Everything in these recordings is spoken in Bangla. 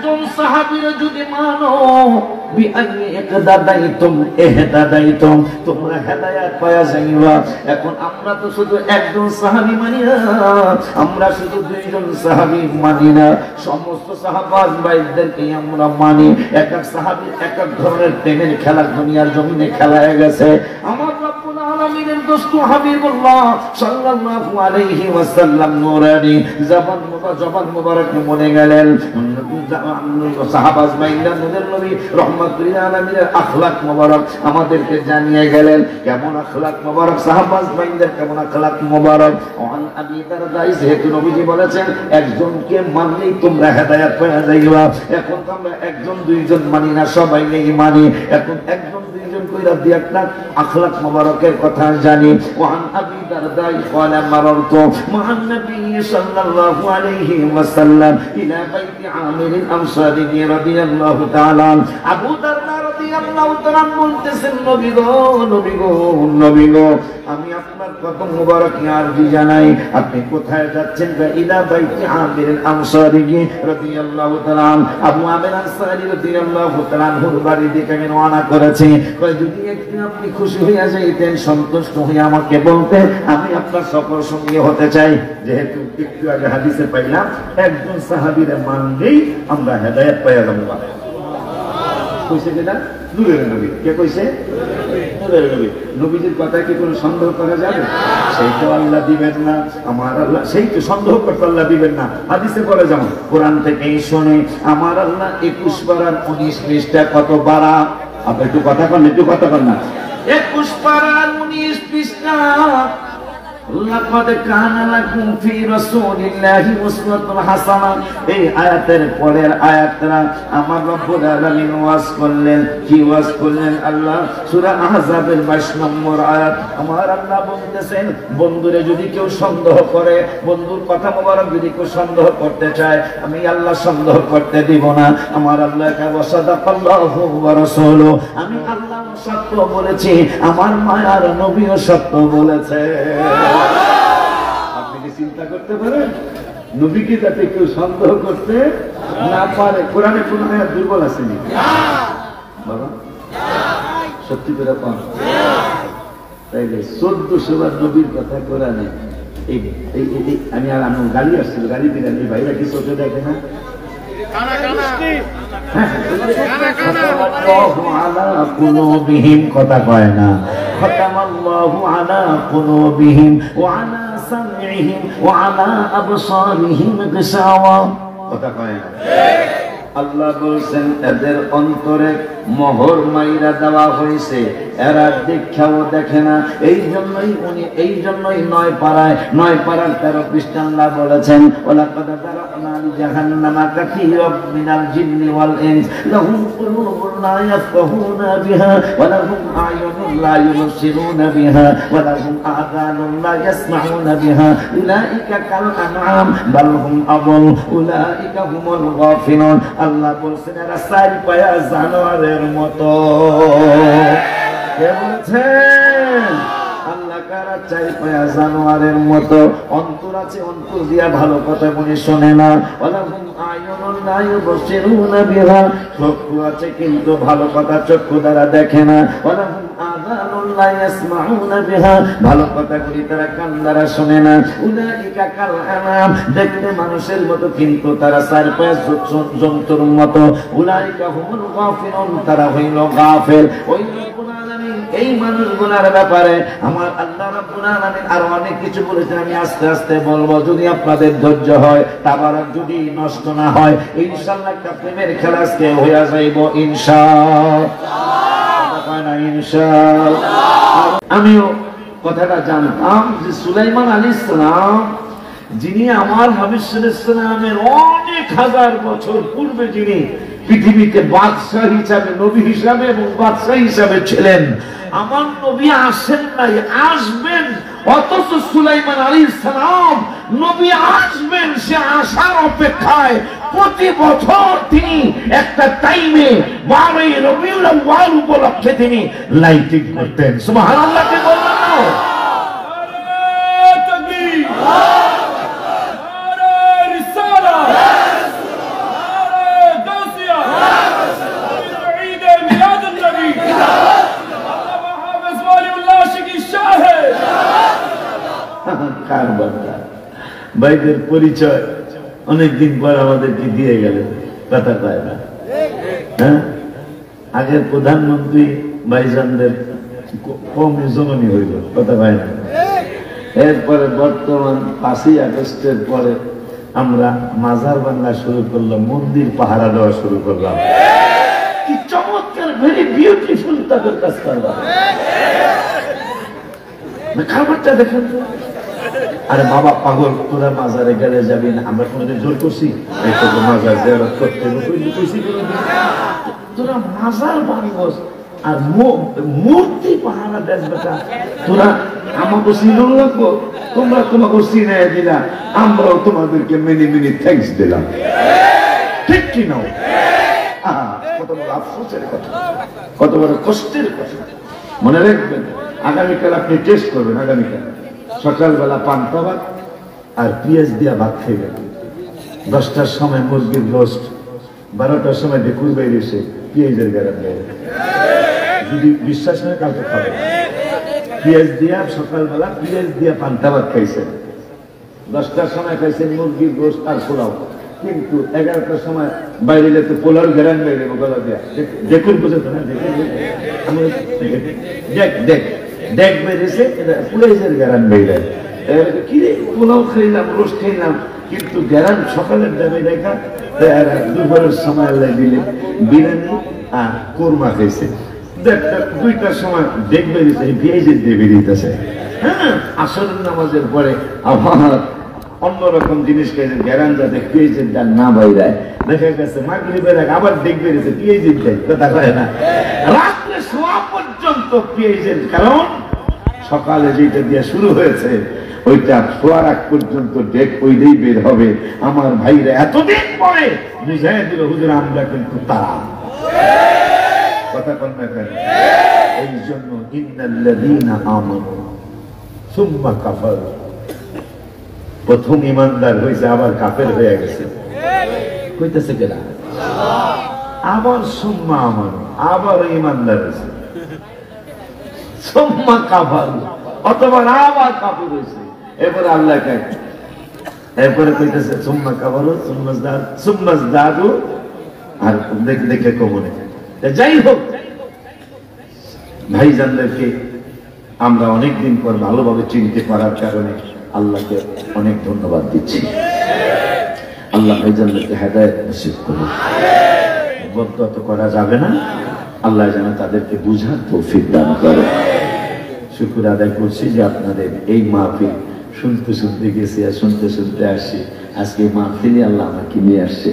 একজন সাহাবীরে যদি মানো বিআন্নি ইকদাদাইতুম ইহদাদাইতুম, তোমরা হেদায়েত পাওয়া যাইবা। এখন আমরা তো শুধু একজন সাহাবী মানি না, আমরা শুধু দুইজন সাহাবী মানি না, সমস্ত সাহাবাজ ভাইদেরকে আমরা মানি। এক এক সাহাবী এক এক ধরনের প্রেমের খেলা দুনিয়ার জমিনে খেলায় গেছে। আমার রব্বুল আলামিনের দোস্ত হাবিবুল্লাহ সাল্লাল্লাহু আলাইহি ওয়াসাল্লাম নূরানি জবান মুবারক মনে গেলেন। সাহাবাজ ভাইরা নূরের নবী রহমাতুল আলামিনের আখলাক মুবারক আমাদেরকে জানিয়ে গেলেন। কেমন আখলাক মুবারক সাহাবাজ ভাইদের, কেমন আখলাক মুবারক। ওয়ান আবি দারদাই, যেহেতু নবীজি বলেছেন একজনকে মানলেই তোমরা হেদায়েত পেয়ে যাইবা। এখন তো আমরা একজন দুইজন মানি না, সবাই নেই মানি। এখন একজন দুইজন কইরা দিয়ে একটা আখলাক মুবারকের কথা জানি। ওয়ান আবি দারদাই ক্বালা মাররতু মা'আন নবী সাল্লাল্লাহু আলাইহি ওয়াসাল্লাম ইলা বাইতি আমির আল-আনসারী রাদিয়াল্লাহু তাআলা। আবু দারদা রাদিয়াল্লাহু তাআলা বলতেছেন, নবী গো, নবী গো, নবী গো, আমি আপনার কদম মুবারক আরজি জানাই। আপনি কোথায় যাচ্ছেন? ইলা বাইতি আমির আল-আনসারী রাদিয়াল্লাহু তাআলা। আবু আমির আনসারী রাদিয়াল্লাহু তাআলা বাড়ি দিকে আমি রওনা করেছি। যদি একটু আপনি খুশি হইয়া যাইতেন, সন্তুষ্ট হয়ে আমাকে বলতেন, আমি আপনার সফর সঙ্গী হতে চাই। যেহেতু একটু আগে হাদিসে পাইলাম একজন সাহাবীরে মানলেই আমরা হেদায়েত পাইয়া যাবো। কইছে কিনা? নূরের নবী। কে কইছে? নূরের নবী। নবীজির কথা কি কোনো সন্দেহ করা যাবে? সেই তো আল্লাহ দিবেন না, আমার আল্লাহ সেই তো সন্দেহ করতে আল্লাহ দিবেন না। হাদিসে পড়ে যেমন কোরআন থেকেই শুনে আমার আল্লাহ 21 পারার 19 পৃষ্ঠা কত বারা, আপনি একটু কথা কন, একটু কথা কন না। 21 পারার 19 পৃষ্ঠা, লাকাদ কানা লাকুম ফি রাসূলিল্লাহি উসওয়াতুন হাসানাহ। এই আয়াতের পরের আয়াতটা আমার রব্বুল আলামিন ওয়াজ করলেন। কি ওয়াজ করলেন? আল্লাহ সূরা আহজাবের 22 নম্বর আয়াত। আমার আল্লাহ বলতেছেন, বন্ধুরে যদি কেউ সন্দেহ করে, বন্ধুর কথা মোবারক যদি কেউ সন্দেহ করতে চায়, আমি আল্লাহ সন্দেহ করতে দিব না। আমার আল্লাহ সাদাকাল্লাহু ওয়া রাসূলুহু, আমি আল্লাহ সত্য বলেছি, আমার মায়ার নবীও সত্য বলেছে। আপনি কি চিন্তা করতে পারেন নবীকে যাতে কেউ সন্দেহ করতে না পারে? কোরআনে কোন আয়াত দুর্বল আছে নি বাবা? সত্যি করে কোন? তাইলে 1400 বার নবীর কথা কোরআনে। আমি আর আমি গালি আসছিল, গালি দিলেন এই ভাইরা কি চোখে দেখে না? কথা কয় না। খতামাল্লাহু আলা কুলুবিহিম ওয়া আলা সামইহিম ওয়া আলা আবসারিহিম গিশাওয়া। কথা কয় না। আল্লাহ বলছেন এদের অন্তরে মোহর মাইরা দেওয়া হয়েছে, এরা দেখাও দেখে না। এই জন্যই 9 পারার 13 পৃষ্ঠা আল্লাহ বলেছেন, ওয়ালাকাদ দারানা লিজাহান্নামা কাসীরাম মিনাল জিন্নি ওয়াল ইনস লাহুম কুলুবুন লা ইয়াফকাহুনা বিহা ওয়া লাহুম আ'য়ুনুন লা ইউবসিরুনা বিহা ওয়া লাহুম আযানুন লা ইয়াসমাউনা বিহা উলাইকা কাল আনআম বাল হুম আযাল উলাইকা হুমুল গাফিলুন। আল্লাহ বলছেন এরা 4 পায়া জানোয়ারের মতো। কে বলেছেন? আল্লাহ কারা 4 পায়া জানোয়ারের মতো। অন্তর আছে, অন্তর দিয়া ভালো কথা মনে শোনে না। ওয়ালাহুম আ'য়ুনুন লা ইউবসিরুনা বিহা, চক্ষু আছে কিন্তু ভালো কথা চক্ষু দ্বারা দেখে না। ওয়ালাহুম আযানুন লা ইয়াসমাউনা বিহা, ভালো কথাগুলি তারা কান দ্বারা শোনে না। উলাইকা কাল আনাম, দেখতে মানুষের মতো কিন্তু তারা 4 পায়া জন্তুর মতো। উলাইকা হুমুল গাফিলুন, তারা হইল গাফেল। ওই রব্বুল আলামিন এই মানুষগুলোর ব্যাপারে আমার আল্লাহ রাব্বুল আলামিন আর অনেক কিছু বলেছেন। আমি আস্তে আস্তে বলবো, যদি আপনাদের ধৈর্য হয়, তাবারক যদি নষ্ট না হয়, ইনশাআল্লাহ একটা প্রেমের খেলা আজকে হইয়া যাইব ইনশাআল্লাহ। আমিও কথাটা জানতাম যে সুলাইমান আলাইহিস সালাম, যিনি আমার হাবিব সাল্লাল্লাহু আলাইহি সাল্লামের অনেক হাজার বছর পূর্বে যিনি পৃথিবীতে বাদশাহ হিসাবে, নবী হিসাবে এবং বাদশাহ হিসাবে ছিলেন, আমার নবী আসেন নাই, আসবেন। অথচ সুলাইমান আলাইহিস সালাম নবী আসবেন, সে আসার অপেক্ষায় প্রতি বছর তিনি একটা টাইমে 12ই রবিউল আউয়াল উপলক্ষে তিনি লাইটিং করতেন। সুবহানাল্লাহ কে বললেন না? তাকবীর! ভাইদের পরিচয় অনেকদিন পর আমাদেরকে দিয়ে গেলেন, কথা পায় না। হ্যাঁ, আগের প্রধানমন্ত্রী ভাইজানদের কমই জননী হইল, কথা পায় না। এরপরে বর্তমান 5ই আগস্টের পরে আমরা মাজার বাংলা শুরু করলাম, মন্দির পাহারা দেওয়া শুরু করলাম। কি চমৎকার, ভেরি বিউটিফুল তাদের কাজ করলাম। খাবারটা দেখেন তো। আরে বাবা পাগল, তোরা মাজারে গেলে যাবি না, আমরা কোনোদিন জোর করছি? মাজার জিয়ারত করতে তোরা মাজার বানিস আর মূর্তি পাহারা দেশ বেটা। তোরা আমাকে চিনুন লাগবো, তোমরা তোমাকে চিনাই দিলা, আমরাও তোমাদেরকে মেনি মেনি থ্যাঙ্কস দিলাম, ঠিক কি নাও? কত বড় আফসোসের কথা, কত বড় কষ্টের কথা। মনে রাখবেন, আগামীকাল আপনি টেস্ট করবেন। আগামীকাল সকালবেলা পান্তা ভাত আর পেঁয়াজ দিয়া ভাত খেয়ে গেলেন। 10টার সময় মুরগির গোস্ট, 12টার সময় দেখুন বাইরে এসে পেঁয়াজের গ্যারাম নেই। যদি বিশ্বাস নয় কালকে খাবেন। পেঁয়াজ দিয়া সকালবেলা পেঁয়াজ দিয়া পান্তা ভাত খাইছেন, 10টার সময় খাইছেন মুরগির গোস্ট আর পোলাও, কিন্তু 11টার সময় বাইরে যেতে পোলার গ্যারান বাইরে গলা দিয়া দেখুন, বুঝেছো না? দেখ দেখ দেখ বেরিয়েছে, পেঁয়াজের গ্যারান বাইরে। কিরে পোলাও খাইলাম, রোস্ট খাইলাম, কিন্তু গ্যারান সকালের দামে দেখা। দুপুরের সময় দিলে বিরিয়ানি আর কোরমা খাইছে। 2টার সময় দেখবে পেঁয়াজের দিয়ে বেরিয়েছে। হ্যাঁ, আসরের নামাজের পরে আবার অন্যরকম জিনিস খাইছে, গ্যারান যাতে পেঁয়াজের ডাল না বাইরায়। দেখা গেছে মাগরিবের আগে আবার দেখবে পেঁয়াজের ডাল, কথা কয় না? রাত্রে শোয়া পর্যন্ত পেঁয়াজের, কারণ সকালে যেটা দিয়ে শুরু হয়েছে ওইটা শোয়ার আগ পর্যন্ত ডেক ওইটাই বের হবে। আমার ভাইরা এতদিন পরে বুঝাই দিল, হুজুর আমরা কিন্তু তারা, কথা বল না কেন? এই জন্য ইন্নাল্লাযীনা আমানু সুম্মা কাফারু, প্রথম ইমানদার হয়েছে আবার কাফের হয়ে গেছে। কইতেছে কেনা? আবার সুম্মা আমানু, আবার ইমানদার হয়েছে, সুম্মা কাফারু, অথবা আবার কাফের হয়েছে। এরপরে আল্লাহ কে, এরপরে কইতেছে সুম্মা কাফারু সুম্মা যাদু, আর দেখে দেখে কমনে। যাই হোক, ভাইজানদেরকে আমরা অনেকদিন পর ভালোভাবে চিনতে পারার কারণে আল্লাহকে অনেক ধন্যবাদ দিচ্ছি। আল্লাহ ভাইজানদেরকে হেদায়েত নসিব করুন। বদদোয়া তো করা যাবে না, আল্লাহ যেন তাদেরকে বুঝার তৌফিক দান করে। শুকর আদায় করছি যে আপনাদের এই মাহফিল শুনতে শুনতে গেছি আর শুনতে শুনতে আসছি। আজকে মাহফিলে আল্লাহ আমাকে নিয়ে আসছে।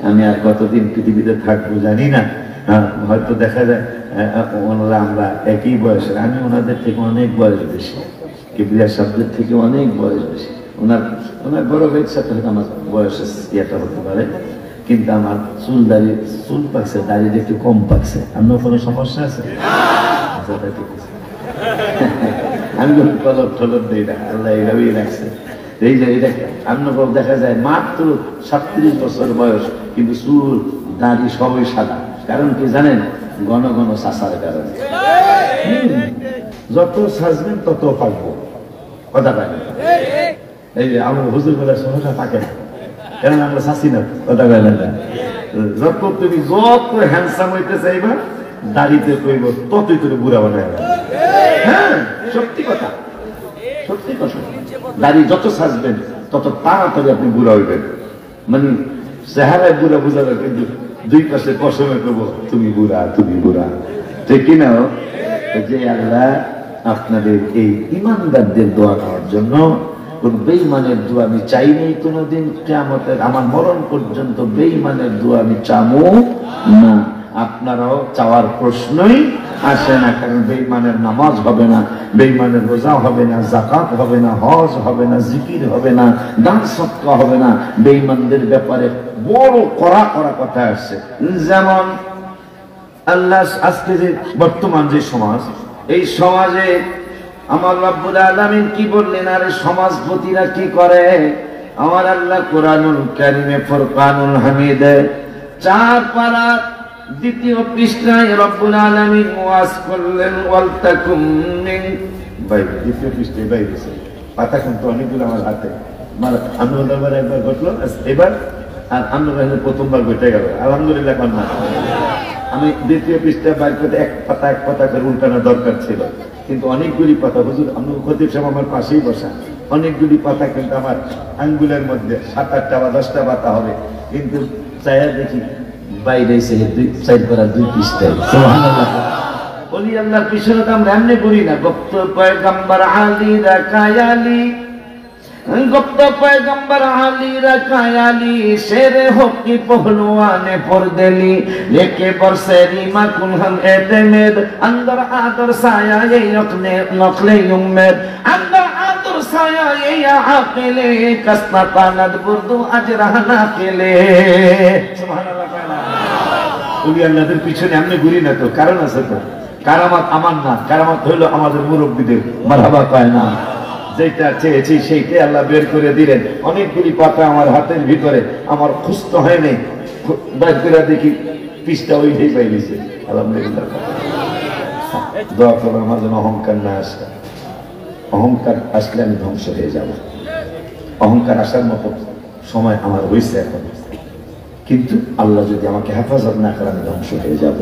আমি আর কতদিন পৃথিবীতে থাকবো জানি না, হয়তো দেখা যায় ওনারা আমরা একই বয়সের, আমি ওনাদের থেকে অনেক বয়স বেশি, কিবরিয়া শব্দের থেকে অনেক বয়স বেশি। ওনার বড় ভাইয়ের সাথে আমার বয়সের ইয়েটা হতে পারে, কিন্তু আমার চুল পাকছে, দাড়িটা একটু কম পাকছে। আপনার কোনো সমস্যা আছে? আমি কোনো কলর টলর দিই না, আল্লাহ এইভাবেই রাখছে। এই যে এটা আপনার দেখা যায় মাত্র 37 বছর বয়স, কিন্তু চুল দাড়ি সবই সাদা। কারণ কি জানেন? ঘন ঘন চাষার কারণে। যত সাজবেন তত পাকবো, কথা পাই। এই যে আমার হুজুর বলে সমস্যা থাকে না, কারণ আমরা চাষি না, কথা বলেন না। যত তুমি যত হ্যান্ডসাম হইতে চাইবা, দাড়িতে কইব ততই তুমি বুড়া বানায়। হ্যাঁ, সত্যি কথা, সত্যি কথা। দাড়ি যত সাজবেন তত তাড়াতাড়ি আপনি বুড়া হইবেন। মানে চেহারায় বুড়া বুঝাবে, কিন্তু দুই পাশে কসমে করবো তুমি বুড়া, তুমি বুড়া, ঠিক কিনা? যে আল্লাহ আপনাদের এই ইমানদারদের দোয়া নেওয়ার জন্য, কোন বেঈমানের দোয়া আমি চাইনি কোনোদিন, কিয়ামতের আমার মরণ পর্যন্ত বেঈমানের দোয়া আমি চামু না। আপনারাও চাওয়ার প্রশ্নই আসে না, কারণ বেঈমানের নামাজ হবে না, বেঈমানের রোজা হবে না, যাকাত হবে না, হজ হবে না, জিকির হবে না, দান সদকা হবে না। বেঈমানদের ব্যাপারে বড় কড়া কড়া কথা আসছে। যেমন আল্লাহ আজকে যে বর্তমান যে সমাজ, এই সমাজে আমার রব্বুল আলামিন কি বললেন? আরে সমাজপতিরা কি করে? আমার আল্লাহ কোরআনুল কারীমে ফুরকানুল হামিদে 4 পারা 2য় পৃষ্ঠায় রব্বুল আলামিন ওয়াজ করলেন, ওয়ালতাকুম মিন, ভাই 2য় পৃষ্ঠায় বাইরেছে পাতা, কিন্তু অনেকগুলো আমার হাতে আমি একবার ঘটলো এবার, আর আমরা প্রথমবার ঘটে গেল, আলহামদুলিল্লাহ। আমি দ্বিতীয় পৃষ্ঠা বাইর করতে এক পাতা করে উল্টানো দরকার ছিল, কিন্তু অনেকগুলি পাতা, হুজুর আমি খতিব সাহেব আমার পাশেই বসা, অনেকগুলি পাতা কিন্তু আমার আঙ্গুলের মধ্যে 7-8টা বা 10টা পাতা হবে, কিন্তু চাইয়া দেখি বাইরে এসে 2 পৃষ্ঠায়। সুবহানাল্লাহ। বলি আল্লাহর পিছনে তো আমরা এমনি করি না। গুপ্ত পয়গম্বর আলী রাকায়ালি, गुप्त पैगंबर अली रकायाली, शेरे हकी पहलवाने परदेली, लेके बरसेरी मकुन हम एतमेद, अंदर आदर साया ये नखले उम्मेद, अंदर आदर साया ये आकिले, कसनता नद बुर्दू अजरहना केले। सुभानाल्लाह। उली अल्लाहर পিছনে আমরা ঘুরি না তো কারণ আছে তো। কারামাত আমার না, কারামাত হলো আমাদের মুরব্বিদের। মারহাবা কয় না, যেটা চেয়েছি সেইটাই আল্লাহ বের করে দিলেন। অনেকগুলি পাতা আমার হাতের ভিতরে, আমার খুঁজতে হয় নাই, বের করে দেখি পৃষ্ঠা ওইটাই পাই গেছে। আলহামদুলিল্লাহ। দোয়া করো আমার যেন অহংকার না আসে। অহংকার আসলে আমি ধ্বংস হয়ে যাব। অহংকার আসার মতো সময় আমার হয়েছে এখন, কিন্তু আল্লাহ যদি আমাকে হেফাজত না করে আমি ধ্বংস হয়ে যাব।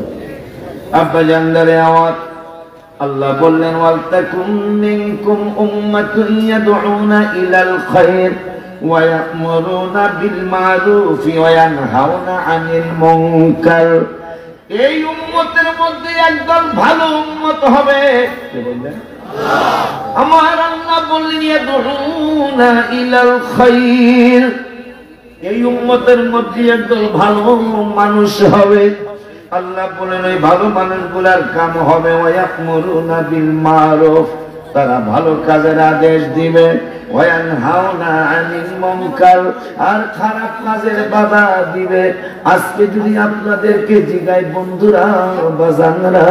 আব্বা জানদারে আওয়াজ আল্লাহ বললেন, ওয়ালতাকুম মিনকুম উম্মাতুন ইয়াদউনা ইলাল খায়র ওয়া ইয়া'মুরুনা বিল মা'রুফ ওয়া ইয়ানহাউনা আনিল মুনকার। এই উম্মতের মধ্যে একদল ভালো উম্মত হবে। কে বললেন? আমার আল্লাহ বললেন, ইয়াদউনা ইলাল খায়র, এই উম্মতের মধ্যে একদল ভালো মানুষ হবে। আল্লাহ বলেন ওই ভালো মানুষগুলার কাম হবে ওয়ায়ামুরুনা বিল মারুফ, তারা ভালো কাজের আদেশ দিবে, ওয়ায়ানহাউনা আনিল মুনকার, আর খারাপ কাজের বাধা দিবে। আজকে যদি আপনাদেরকে জিগাই বন্ধুরা বাজানরা,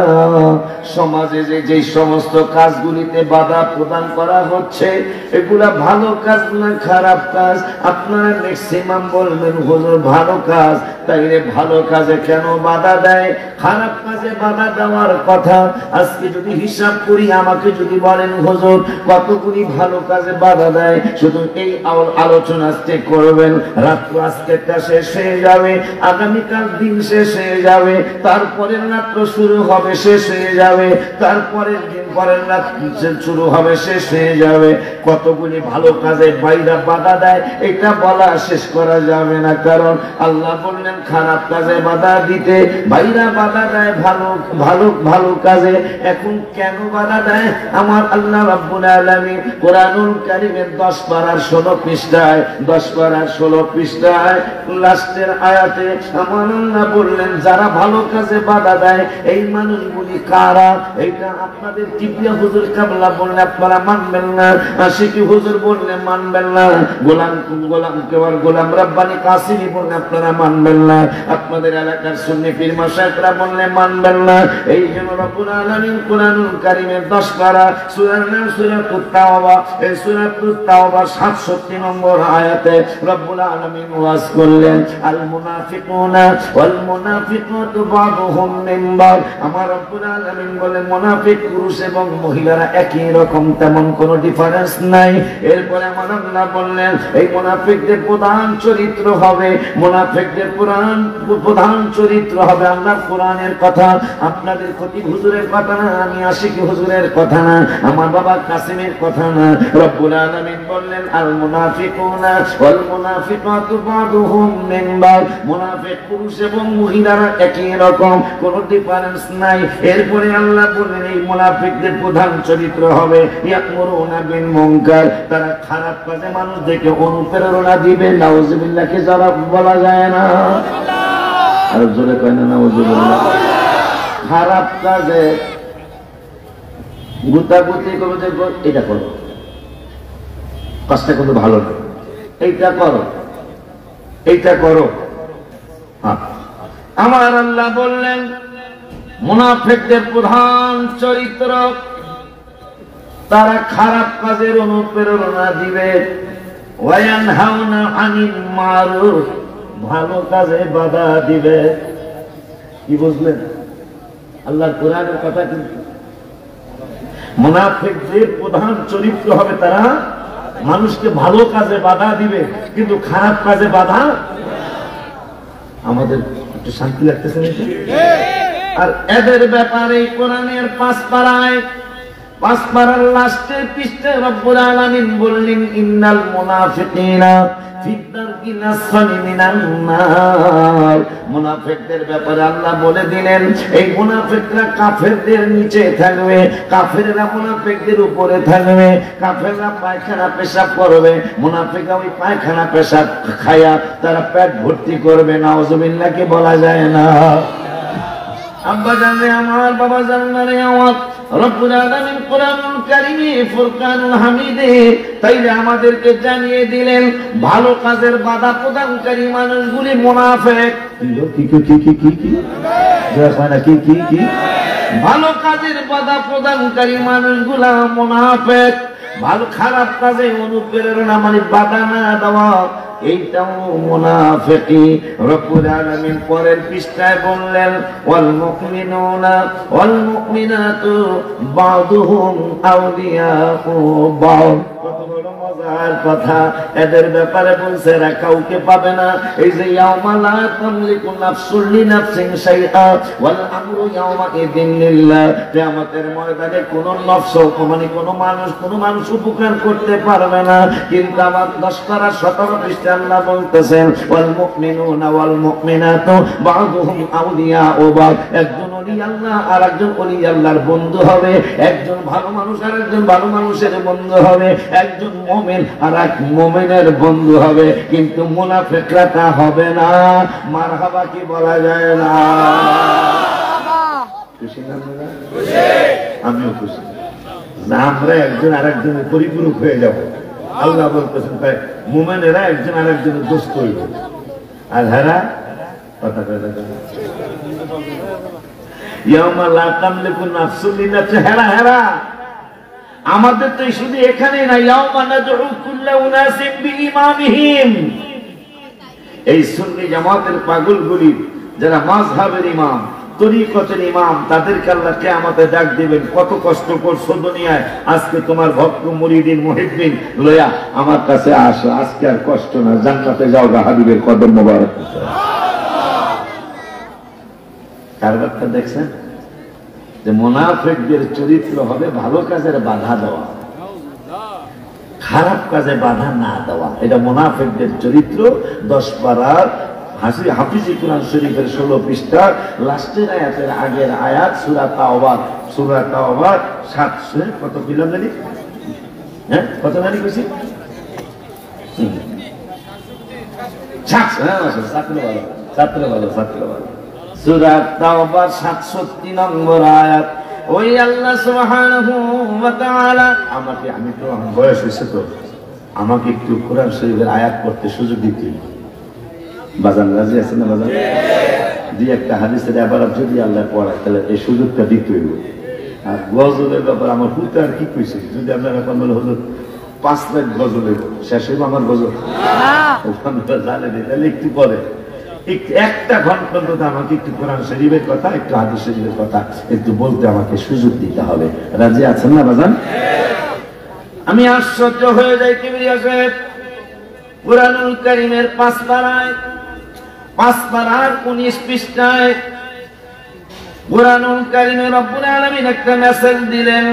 সমাজে যে সমস্ত কাজগুলিতে বাধা প্রদান করা হচ্ছে এগুলা ভালো কাজ না খারাপ কাজ? আপনারা ম্যাক্সিমাম বলবেন হুজুর ভালো কাজ, তাইলে ভালো কাজে কেন বাধা দেয়? খারাপ কাজে বাধা দেওয়ার কথা আজকে যদি হিসাব করি, আমাকে যদি বলেন হুজুর কতগুলি ভালো কাজে বাধা দেয়, শুধু এই আলোচনা আজকে করবেন, রাত্র আজকেরটা শেষ হয়ে যাবে, আগামীকাল দিন শেষ হয়ে যাবে, তারপরের রাত্র শুরু হবে শেষ হয়ে যাবে, তারপরের দিন পরের রাত শুরু হবে শেষ হয়ে যাবে। কতগুলি ভালো কাজে বাইরা বাধা দেয় এটা বলা শেষ করা যাবে না। কারণ আল্লাহ বললেন খারাপ কাজে বাধা দিতে, বাইরা বাধা দেয় ভালো ভালো ভালো কাজে। এখন কেন বাধা দেয়? আমার আল্লাহ রাব্বুল আলামিন কোরআনুল কারীমের 10 পারার 16 পৃষ্ঠায় 10 পারার 16 পৃষ্ঠায় লাস্টের আয়াতে আমার আল্লাহ বললেন যারা ভালো কাজে বাধা দেয় এই মানুষগুলি কারা? এটা আপনাদের কিবরিয়া হুজুর কাবলা বললে আপনারা মানবেন না, আশিকি হুজুর বললে মানবেন না, গোলাম রাব্বানি কাসিমি বললে আপনারা মানবেন না, আপনাদের এলাকার সুন্নি পীর মাশায়েখরা বললে মানবেন না। এই জন্য রব্বুল আলামিন কোরআনুল কারীমের 10 পারা সূরার নাম সূরাতুত তাওবা, এই সূরাতুত তাওবার 67 নম্বর আয়াতে রব্বুল আলামিন ওয়াজ করলেন আল মুনাফিকুনা ওয়াল মুনাফিকাতু বাযুহুম মিন বায। আমার রব্বুল আলামিন বলেন মুনাফিক পুরুষ এবং মহিলারা একই রকম, তেমন কোনো ডিফারেন্স নাই। এরপরে আমার আল্লাহ বললেন এই মুনাফিকদের প্রধান চরিত্র হবে, মুনাফিকদের প্রধান চরিত্র হবে আল্লাহর কোরআনের কথা, আপনাদের খতিব হুজুরের কথা না, আমি আশিকি হুজুরের কথা না, আমার বাবা কাসিমের কথা না। রব্বুল আলামিন বললেন আল মুনাফিকুনা ওয়াল মুনাফিকাতু বাযুহুম মিন বায। মুনাফিক পুরুষ এবং মহিলারা একই রকম, কোনো ডিফারেন্স নাই। এরপরে আল্লাহ বললেন এই মুনাফিকদের প্রধান চরিত্র হবে ইয়ামুরুনা বিল মুনকার, তারা খারাপ কাজে মানুষদেরকে অনুপ্রেরণা দিবে। নাউজুবিল্লাহ কি যারা বলা যায় না? আর জোরে কয় না নাউজুবিল্লাহ। খারাপ কাজে গুতাগুতি করো, যে এটা করো, কাজটা কিন্তু ভালো না, এইটা করো, এইটা করো। আমার আল্লাহ বললেন মুনাফিকদের প্রধান চরিত্র তারা খারাপ কাজের অনুপ্রেরণা দিবে, ওয়ায়ানহাউনা আনিল মারুফ, ভালো কাজে বাধা দিবে। কি বুঝলেন? আল্লাহর কোরআনের কথা কিন্তু মুনাফিকদের প্রধান চরিত্র হবে তারা মানুষকে ভালো কাজে বাধা দিবে কিন্তু খারাপ কাজে বাধা। আমাদের একটু শান্তি লাগতেছে না? আর এদের ব্যাপারে কোরআনের 5 পারার লাস্টের পৃষ্ঠায় রব্বুল আলামিন বললেন ইন্নাল মুনাফিকিনা ফিদ্দারকিল আসফালি মিনান নার। মুনাফিকদের ব্যাপারে আল্লাহ বলে দিলেন এই মুনাফিকরা কাফেরদের নিচে থাকবে, কাফেররা মুনাফিকদের উপরে থাকবে। কাফেররা পায়খানা পেশাব করবে, মুনাফিকরা ওই পায়খানা পেশাব খায়া তারা পেট ভর্তি করবে। নাউজুবিল্লাহ কি বলা যায় না? আব্বা জানে আমার, বাবা জানে আমার, রব্বুল আলামিন কোরআনুল কারীমে ফুরকানুল হামিদে তাইলে আমাদেরকে জানিয়ে দিলেন ভালো কাজের বাধা প্রদানকারী মানুষগুলি মুনাফিক। ভালো কাজের বাধা প্রদানকারী মানুষগুলা মুনাফিক। ভালো খারাপ কাজে অনুপ্রেরণা মানে বাধা না দেওয়া, এইটাও মুনাফিকি। রব্বুল আলামিন পরের পৃষ্ঠায় বললেন ওয়াল মুমিনুনা ওয়াল মুমিনাতু বা'দুহুম আউলিয়াউ বা'দ। কত বড় মজার কথা! এদের ব্যাপারে বলছে এরা কাউকে পাবে না। এই যে ইয়াউমা লা তামলিকু নাফসুন লিনাফসিন শাইআ ওয়াল আমরু ইয়াউমা ইযিন লিল্লাহ। কিয়ামতের ময়দানে কোন নফস মানে কোন মানুষ উপকার করতে পারবে না। কিন্তু আমার 10 পারা 17 পৃষ্ঠা আল্লাহ বলতেছেন ওয়াল মুমিনুনা ওয়াল মুমিনাতু বা'দুহুম আউলিয়াউ বা'দ। একজন ওলি আল্লাহ আর একজন ওলি আল্লাহর বন্ধু হবে, একজন ভালো মানুষ আর একজন ভালো মানুষের বন্ধু হবে, একজন মুমিন আর এক মুমিনের বন্ধু হবে। কিন্তু মুনাফিকরা তা হবে না। মারহাবা কি বলা যায় না? খুশি না? আমিও খুশি। আমরা একজন আর একজনের পরিপূরক হয়ে যাব। আল্লাহ বলতেছেন তাই মুমিনেরা একজন আর একজনের দোস্ত হইব। আর হেরা কথা ইয়াউমা লা তামলিকু নাফসুন লিনাফসিহা হেরা আমাদের তো শুধু এখানে না, ইয়াউমা নাদউ কুল্লা উনাসিন বিইমামিহিম। এই সুন্নি জামাতের পাগলগুলি যারা মাযহাবের ইমাম, তরিকতের ইমাম, তাদেরকে আল্লাহ কিয়ামতে ডাক দিবেন কত কষ্ট করছো দুনিয়ায়, আজকে তোমার ভক্ত মুরিদিন মুহিব্বিন লয়া আমার কাছে আসো, আজকে আর কষ্ট না, জান্নাতে যাও গা, হাবিবের কদম মোবারক। কারবারটা দেখছেন যে মুনাফিকদের চরিত্র হবে ভালো কাজের বাধা দেওয়া, খারাপ কাজে বাধা না দেওয়া। এটা মুনাফিকদের চরিত্র। 10 পারার হাফিজি কুরআন শরীফের 16 পৃষ্ঠা লাস্টের আয়াতের আগের আয়াত সূরা তাওবা 700 কত কিলো জানি? হ্যাঁ কত জানি কইছি? 7 সূরা তাওবা 67 নম্বর আয়াত। ওই আল্লাহ সুবহানাহু ওয়া তাআলা আমি তো বয়স হয়েছে তো আমাকে একটু কোরআন শরীফের আয়াত পড়তে সুযোগ দিতে বাজান, রাজি আছেন না বাজান? দুই একটা হাদিসের আবার যদি আল্লাহ পড়ায় তাহলে এই সুযোগটা দিতে হইব। আর গজলের ব্যাপার আমার হুতে আর কি কইছে, যদি আপনার এখন বলে হুজুর 5 লাখ গজলের শেষ হইব আমার গজল জানেন, তাহলে একটু পরে একটা ঘন্টা অন্তত আমাকে একটু কোরআন শরীফের কথা, একটু হাদিস শরীফের কথা একটু বলতে আমাকে সুযোগ দিতে হবে। রাজি আছেন না বাজান? আমি আশ্চর্য হয়ে যাই কিবরিয়া সাহেব কুরআনুল কারীমের 5 পারার 19 পৃষ্ঠায় কুরআনুল কারীমে রব্বুল আলামিন একটা মেসেজ দিলেন।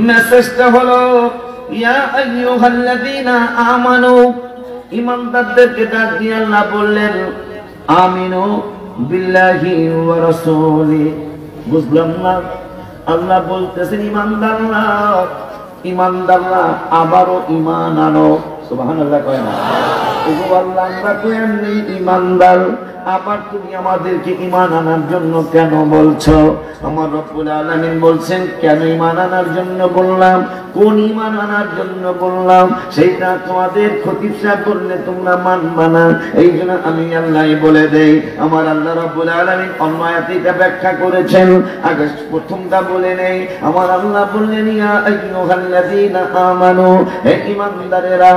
মেসেজটা হলো ইয়া আইয়ুহাল্লাযীনা আমানু, ঈমানদারদেরকে ডাক দিয়ে আল্লাহ বললেন আমিনু বিল্লাহি ওয়া রাসূলি। বুঝলাম না, আল্লাহ বলতেছেন ঈমানদাররা আবারও ঈমান আনো। সুবহানাল্লাহ কয় না? ওগো আল্লাহ আমরা তো এমনি ঈমানদার, আবার তুমি আমাদেরকে ঈমান আনার জন্য কেন বলছো? আমার রব্বুল আলামিন বলছেন কেন ঈমান আনার জন্য বললাম, কোন ঈমান আনার জন্য বললাম সেটা তোমাদের খতিবসা করলে তোমরা মানবা না। এই জন্য আমি আল্লাহ বলে দেই। আমার আল্লাহ রব্বুল আলামিন অন্য আয়াতে এটা ব্যাখ্যা করেছেন। আগে প্রথমটা বলে নেই। আমার আল্লাহ বললেন ইয়া আইয়ুহাল্লাযীনা আমানু, হে ঈমানদারেরা,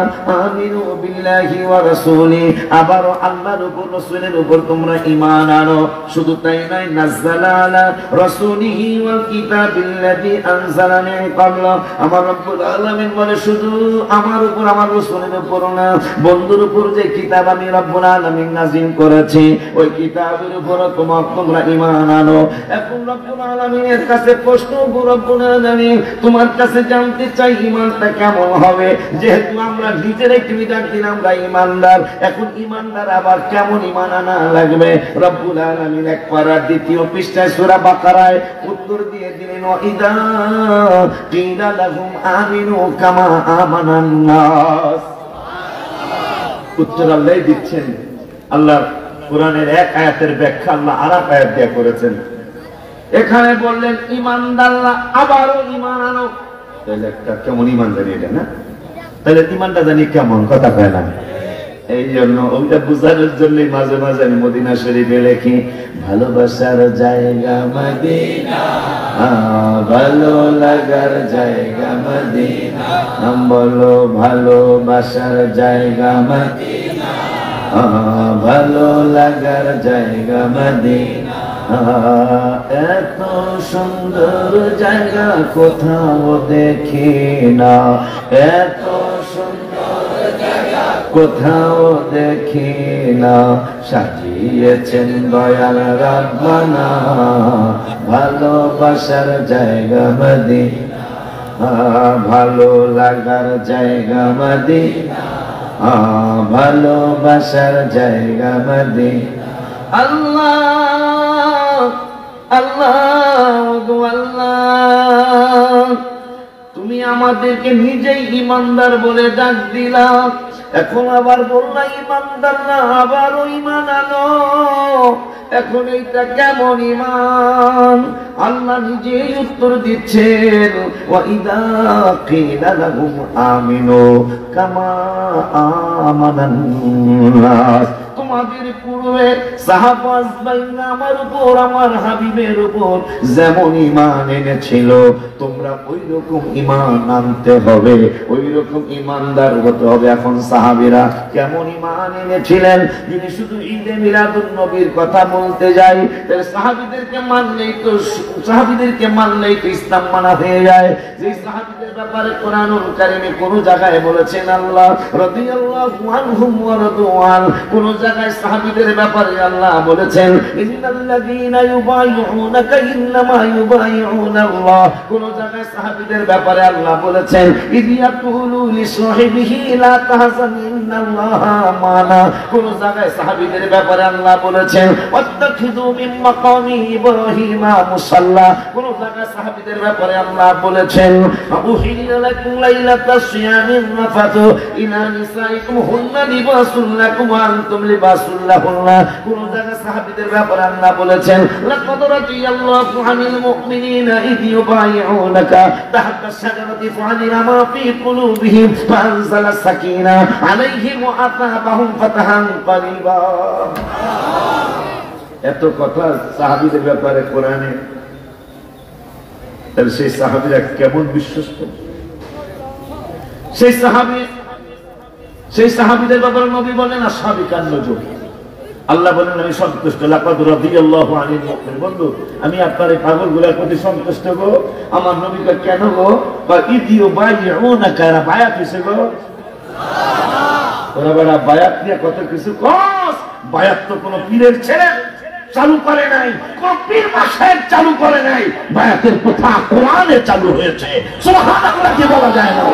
আমিনু বিল্লাহি ওয়া রাসূলি, আবারও আল্লাহর উপর রাসূলের উপর উপর তোমরা ঈমান আনো। শুধু তাই নয়, নাযালা আলা রাসূলিহি ওয়াল কিতাবিল্লাযী আনজালা মিন ক্বাবল, আমার রব্বুল আলামিন বলে শুধু আমার উপর, আমার রাসূলের উপর না, বন্ধুর উপর যে কিতাব আমি রব্বুল আলামিন নাযিল করেছি ওই কিতাবের উপর তোমরা ঈমান আনো। এখন রব্বুল আলামিনের কাছে প্রশ্ন, রব্বুল আলামিন তোমার কাছে জানতে চাই ঈমানটা কেমন হবে। যেহেতু আমরা নিজেরাই তুমি জানতেন আমরা ঈমানদার, এখন ঈমানদার আবার কেমন ঈমান আনা লাগবে? রব্বুল আলামিন এক পারা 2য় পৃষ্ঠায় সূরা বাকারায় উত্তর দিয়ে দিলেন, ওয়াইদা কিলা লাহুম আমিনু কামা আমানান নাস। উত্তর আল্লাহ দিচ্ছেন। আল্লাহ কোরআনের এক আয়াতের ব্যাখ্যা আল্লাহ আরেক আয়াত দিয়ে করেছেন। এখানে বললেন ঈমানদাররা আবারও ঈমান আনো। তাহলে একটা কেমন ঈমান জানি এটা না? তাহলে ঈমানটা জানি কেমন, কথা কয় না। এই জন্য ওইটা বুঝানোর জন্য মাঝে মাঝে আমি মদিনা শরীফে লেখি, ভালোবাসার জায়গা মদিনা, ভালো লাগার জায়গা মদিনা, বলো ভালোবাসার জায়গা মদিনা, ভালো লাগার জায়গা মদিনা। এত সুন্দর জায়গা কোথাও দেখি না, এত সুন্দর জায়গা কোথাও দেখি না, সাজিয়েছেন দয়াল রাব্বানা ভালোবাসার জায়গা মদিনা, ভালো লাগার জায়গা মদিনা, ভালোবাসার জায়গা মদিনা। আল্লাহ আল্লাহ আল্লাহ, তুমি আমাদেরকে নিজেই ঈমানদার বলে ডাক দিলা, এখন আবার বললা ঈমানদাররা আবারও ঈমান আনো। এখন এইটা কেমন ঈমান? আল্লাহ নিজেই উত্তর দিচ্ছেন, ওয়াইদা কিলা লাহুম আমিনু কামা আমানান নাস। তোমাদের পূর্বে সাহাবাজ বাইনা আমার উপর, আমার হাবিবের উপর যেমন ঈমান এনেছিল তোমরা ওই রকম ঈমান আনতে হবে, ওই রকম ঈমানদার হতে হবে। এখন সাহাবীরা কেমন ঈমান এনেছিলেন? যদি শুধু ঈদে মিলাদুন নবীর কথা বলতে যাই তাহলে সাহাবীদেরকে মানলেই তো ইসলাম মানা হয়ে যায়। যে সাহাবীদের ব্যাপারে কোরআনুল কারীমে কোন জায়গায় বলেছেন আল্লাহ রাদিয়াল্লাহু আনহুম ওয়া রাদু আন, কোন জায়গায় সাহাবীদের ব্যাপারে আল্লাহ বলেছেন ইন্নাল্লাযীনা ইউবাইউনাকা ইন্নামা ইউবাইউনাল্লাহ, কোন জায়গায় সাহাবীদের ব্যাপারে আল্লাহ বলেছেন ইদিয়াকুলু লিসাহিবিহি লা তাহজান ইন্নাল্লাহা মানা, কোন জায়গায় সাহাবীদের ব্যাপারে আল্লাহ বলেছেন ওয়াত্তাখিযু মিন মাকামি ইব্রাহিমা মুসাল্লা, কোন জায়গায় সাহাবীদের ব্যাপারে আল্লাহ বলেছেন উহিল্লা লাকুম লাইলাতাস সিয়ামির রাফাতু ইলা নিসাইকুম হুন্না লিবাসুল লাকুম ওয়া আনতুম লিবাসুল লাহুন্না, কোন জায়গায় সাহাবীদের ব্যাপারে আল্লাহ বলেছেন লাকাদ রাদিয়াল্লাহু আনিল মুমিনিনা ইয ইউবাইউনাকা তাহতা আশ-শাজারাতি ফাআলিমা মা ফী কুলুবিহিম ফাআনজালা সাকিনা আলাইহিম ওয়া আতাবাহুম ফাতাহান কারীবা। এত কথা সাহাবীদের ব্যাপারে কোরআনে, তাহলে সেই সাহাবীরা কেমন বিশ্বস্ত? সেই সাহাবীদের ব্যাপারে নবী বলেন আসহাবী কান্নজুম, আল্লাহ বলেন আমি সন্তুষ্ট। লাকাদ রাদিয়াল্লাহু আনিল মুমিনিন, বন্ধু আমি আপনার এই পাগলগুলোর প্রতি সন্তুষ্ট গো। আমার নবীকে কেন গো? বা ইদিও বাইউনাকা, এরা বায়াত হইছে গো। ওরা বড় বায়াত নিয়ে কত কিছু কস। বায়াত তো কোন পীরের ছেলে চালু করে নাই, কোন পীর মাশায়েখ চালু করে নাই, বায়াতের কথা কোরআনে চালু হয়েছে। সুবহানাল্লাহ কি বলা যায় না?